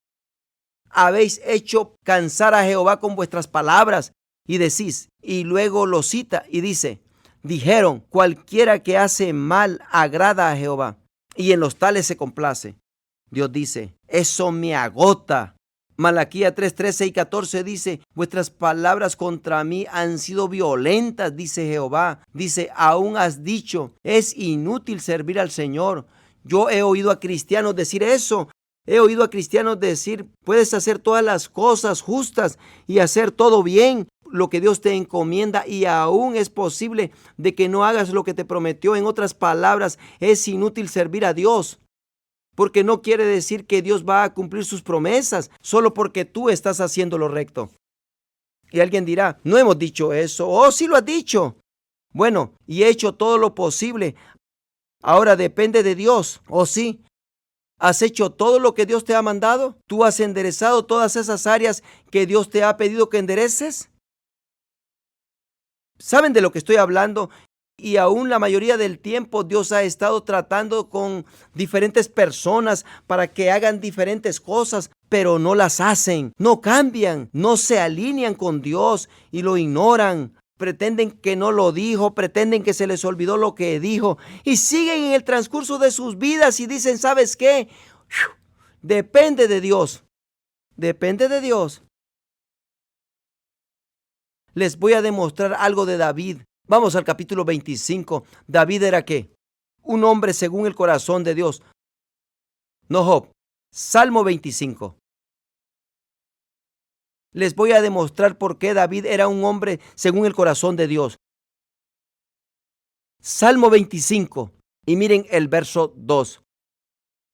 habéis hecho cansar a Jehová con vuestras palabras y decís, y luego lo cita y dice, dijeron, cualquiera que hace mal agrada a Jehová y en los tales se complace. Dios dice, eso me agota. Malaquías 3, 13 y 14 dice, vuestras palabras contra mí han sido violentas, dice Jehová. Dice, aún has dicho, es inútil servir al Señor. Yo he oído a cristianos decir eso. He oído a cristianos decir, puedes hacer todas las cosas justas y hacer todo bien, lo que Dios te encomienda, y aún es posible de que no hagas lo que te prometió. En otras palabras, es inútil servir a Dios. Porque no quiere decir que Dios va a cumplir sus promesas solo porque tú estás haciendo lo recto. Y alguien dirá, no hemos dicho eso. Oh, sí lo has dicho. Bueno, y he hecho todo lo posible. Ahora depende de Dios. Oh, sí. ¿Has hecho todo lo que Dios te ha mandado? ¿Tú has enderezado todas esas áreas que Dios te ha pedido que endereces? ¿Saben de lo que estoy hablando? Y aún la mayoría del tiempo Dios ha estado tratando con diferentes personas para que hagan diferentes cosas, pero no las hacen, no cambian, no se alinean con Dios y lo ignoran. Pretenden que no lo dijo, pretenden que se les olvidó lo que dijo y siguen en el transcurso de sus vidas y dicen, ¿sabes qué? Depende de Dios, depende de Dios. Les voy a demostrar algo de David. Vamos al capítulo 25. David era ¿qué? Un hombre según el corazón de Dios. No Job. Salmo 25. Les voy a demostrar por qué David era un hombre según el corazón de Dios. Salmo 25. Y miren el verso 2.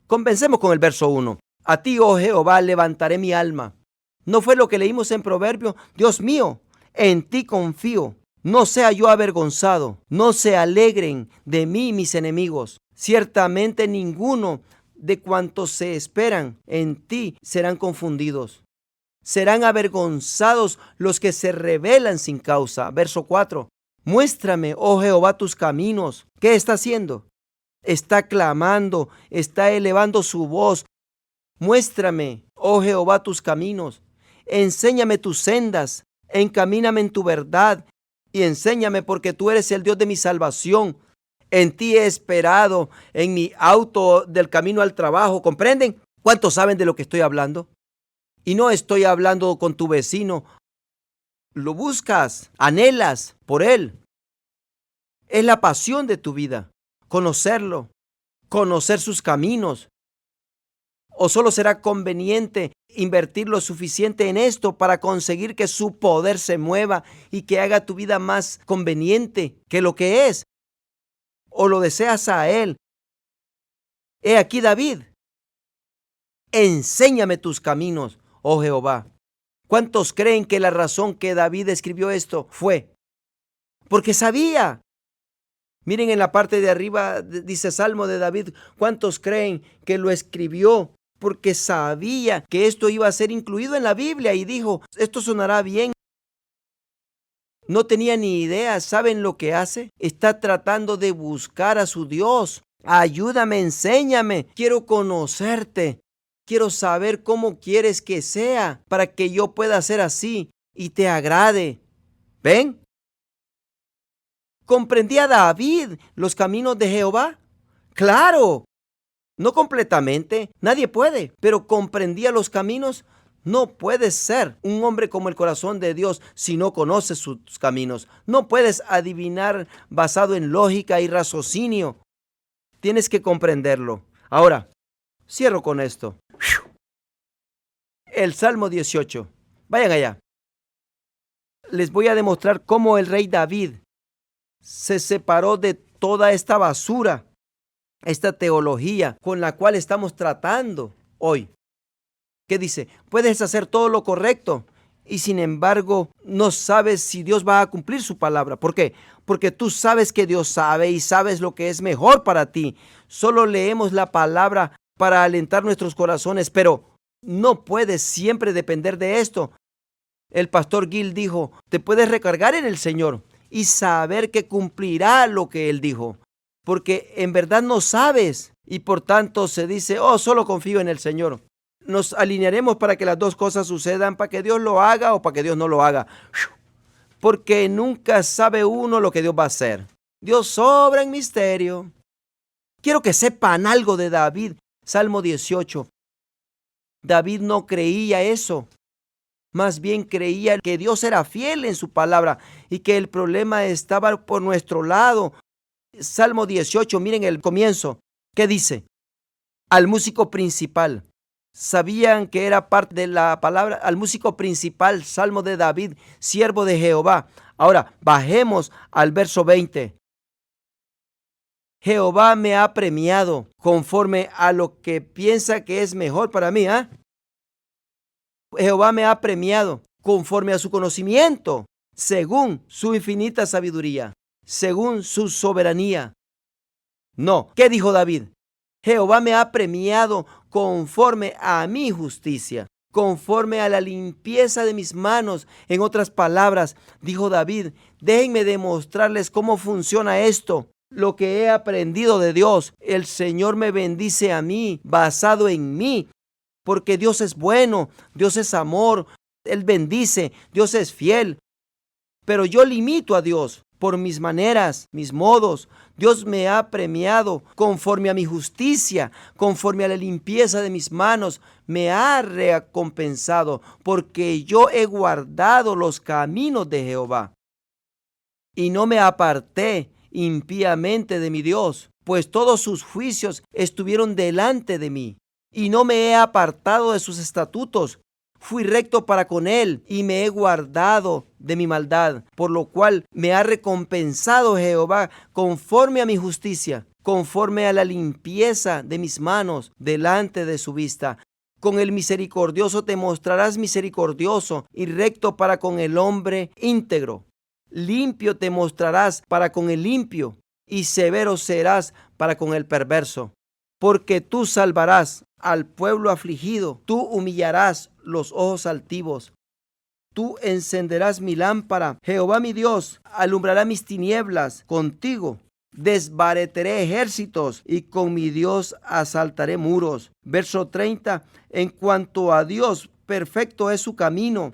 Comencemos con el verso 1. A ti, oh Jehová, levantaré mi alma. ¿No fue lo que leímos en Proverbio? Dios mío, en ti confío. No sea yo avergonzado, no se alegren de mí mis enemigos. Ciertamente ninguno de cuantos se esperan en ti serán confundidos. Serán avergonzados los que se rebelan sin causa. Verso 4. Muéstrame, oh Jehová, tus caminos. ¿Qué está haciendo? Está clamando, está elevando su voz. Muéstrame, oh Jehová, tus caminos. Enséñame tus sendas. Encamíname en tu verdad y enséñame, porque tú eres el Dios de mi salvación. En ti he esperado, en mi auto del camino al trabajo. ¿Comprenden? ¿Cuántos saben de lo que estoy hablando? Y no estoy hablando con tu vecino. Lo buscas, anhelas por él. Es la pasión de tu vida, conocerlo, conocer sus caminos. ¿O solo será conveniente invertir lo suficiente en esto para conseguir que su poder se mueva y que haga tu vida más conveniente que lo que es? ¿O lo deseas a él? He aquí David. Enséñame tus caminos, oh Jehová. ¿Cuántos creen que la razón que David escribió esto fue porque sabía? Miren en la parte de arriba, dice Salmo de David. ¿Cuántos creen que lo escribió porque sabía que esto iba a ser incluido en la Biblia y dijo, esto sonará bien? No tenía ni idea. ¿Saben lo que hace? Está tratando de buscar a su Dios. Ayúdame, enséñame. Quiero conocerte. Quiero saber cómo quieres que sea para que yo pueda ser así y te agrade. ¿Ven? ¿Comprendía David los caminos de Jehová? ¡Claro! No completamente, nadie puede, pero comprendía los caminos. No puedes ser un hombre como el corazón de Dios si no conoces sus caminos. No puedes adivinar basado en lógica y raciocinio. Tienes que comprenderlo. Ahora, cierro con esto. El Salmo 18. Vayan allá. Les voy a demostrar cómo el rey David se separó de toda esta basura, esta teología con la cual estamos tratando hoy. ¿Qué dice? Puedes hacer todo lo correcto y sin embargo no sabes si Dios va a cumplir su palabra. ¿Por qué? Porque tú sabes que Dios sabe y sabes lo que es mejor para ti. Solo leemos la palabra para alentar nuestros corazones, pero no puedes siempre depender de esto. El pastor Gil dijo, te puedes recargar en el Señor y saber que cumplirá lo que Él dijo. Porque en verdad no sabes y por tanto se dice, solo confío en el Señor. Nos alinearemos para que las dos cosas sucedan, para que Dios lo haga o para que Dios no lo haga. Porque nunca sabe uno lo que Dios va a hacer. Dios obra en misterio. Quiero que sepan algo de David. Salmo 18. David no creía eso. Más bien creía que Dios era fiel en su palabra y que el problema estaba por nuestro lado. Salmo 18, miren el comienzo. ¿Qué dice? Al músico principal. Sabían que era parte de la palabra. Al músico principal, Salmo de David, siervo de Jehová. Ahora, bajemos al verso 20. Jehová me ha premiado conforme a lo que piensa que es mejor para mí. Jehová me ha premiado conforme a su conocimiento, según su infinita sabiduría, según su soberanía. No, ¿qué dijo David? Jehová me ha premiado conforme a mi justicia, conforme a la limpieza de mis manos. En otras palabras, dijo David, déjenme demostrarles cómo funciona esto. Lo que he aprendido de Dios, el Señor me bendice a mí, basado en mí. Porque Dios es bueno, Dios es amor, Él bendice, Dios es fiel. Pero yo limito a Dios por mis maneras, mis modos. Dios me ha premiado conforme a mi justicia, conforme a la limpieza de mis manos. Me ha recompensado porque yo he guardado los caminos de Jehová. Y no me aparté impíamente de mi Dios, pues todos sus juicios estuvieron delante de mí. Y no me he apartado de sus estatutos. Fui recto para con él y me he guardado de mi maldad, por lo cual me ha recompensado Jehová conforme a mi justicia, conforme a la limpieza de mis manos delante de su vista. Con el misericordioso te mostrarás misericordioso y recto para con el hombre íntegro. Limpio te mostrarás para con el limpio y severo serás para con el perverso. Porque tú salvarás al pueblo afligido. Tú humillarás los ojos altivos. Tú encenderás mi lámpara. Jehová mi Dios alumbrará mis tinieblas contigo. Desbarataré ejércitos y con mi Dios asaltaré muros. Verso 30. En cuanto a Dios, perfecto es su camino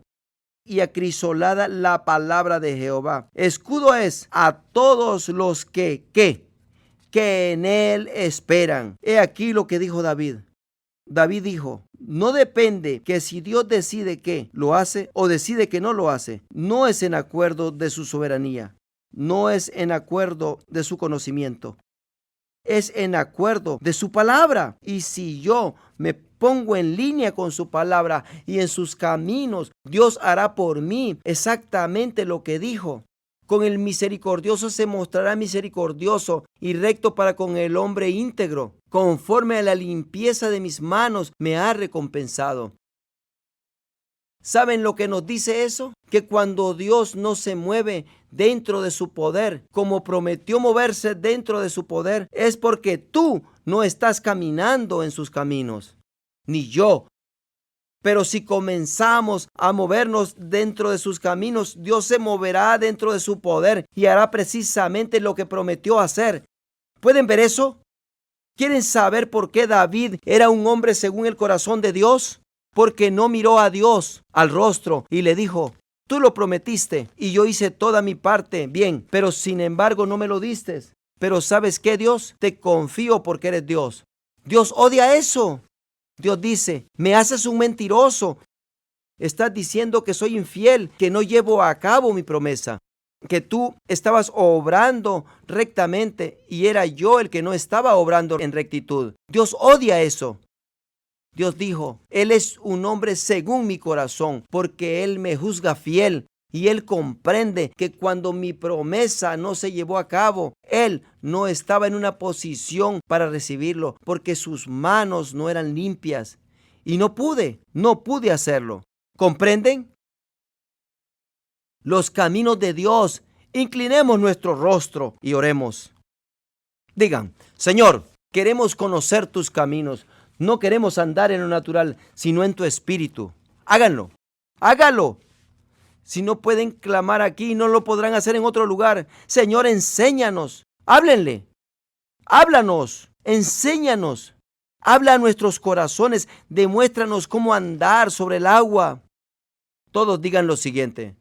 y acrisolada la palabra de Jehová. Escudo es a todos los que en él esperan. He aquí lo que dijo David. David dijo, no depende que si Dios decide que lo hace o decide que no lo hace. No es en acuerdo de su soberanía. No es en acuerdo de su conocimiento. Es en acuerdo de su palabra. Y si yo me pongo en línea con su palabra y en sus caminos, Dios hará por mí exactamente lo que dijo. Con el misericordioso se mostrará misericordioso y recto para con el hombre íntegro. Conforme a la limpieza de mis manos me ha recompensado. ¿Saben lo que nos dice eso? Que cuando Dios no se mueve dentro de su poder, como prometió moverse dentro de su poder, es porque tú no estás caminando en sus caminos, ni yo. Pero si comenzamos a movernos dentro de sus caminos, Dios se moverá dentro de su poder y hará precisamente lo que prometió hacer. ¿Pueden ver eso? ¿Quieren saber por qué David era un hombre según el corazón de Dios? Porque no miró a Dios al rostro y le dijo, tú lo prometiste y yo hice toda mi parte bien, pero sin embargo no me lo diste. Pero ¿sabes qué, Dios? Te confío porque eres Dios. Dios odia eso. Dios dice, me haces un mentiroso. Estás diciendo que soy infiel, que no llevo a cabo mi promesa, que tú estabas obrando rectamente y era yo el que no estaba obrando en rectitud. Dios odia eso. Dios dijo, Él es un hombre según mi corazón, porque Él me juzga fiel. Y Él comprende que cuando mi promesa no se llevó a cabo, Él no estaba en una posición para recibirlo, porque sus manos no eran limpias. Y no pude hacerlo. ¿Comprenden? Los caminos de Dios. Inclinemos nuestro rostro y oremos. Digan, Señor, queremos conocer tus caminos. No queremos andar en lo natural, sino en tu espíritu. Háganlo. Si no pueden clamar aquí, no lo podrán hacer en otro lugar. Señor, enséñanos. Háblenle. Háblanos. Enséñanos. Habla a nuestros corazones. Demuéstranos cómo andar sobre el agua. Todos digan lo siguiente.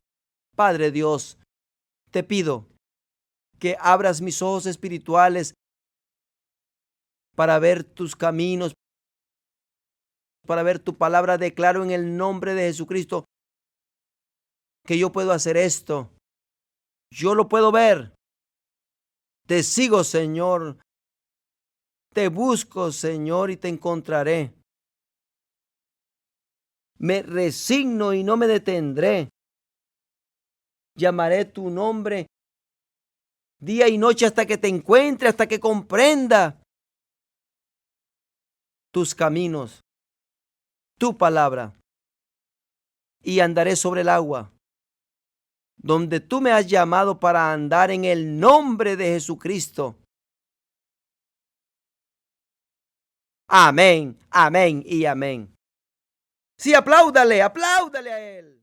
Padre Dios, te pido que abras mis ojos espirituales para ver tus caminos, para ver tu palabra. Declaro en el nombre de Jesucristo que yo puedo hacer esto. Yo lo puedo ver. Te sigo, Señor. Te busco, Señor, y te encontraré. Me resigno y no me detendré. Llamaré tu nombre día y noche hasta que te encuentre, hasta que comprenda tus caminos, tu palabra, y andaré sobre el agua, donde tú me has llamado para andar en el nombre de Jesucristo. Amén, amén y amén. Sí, apláudale a Él.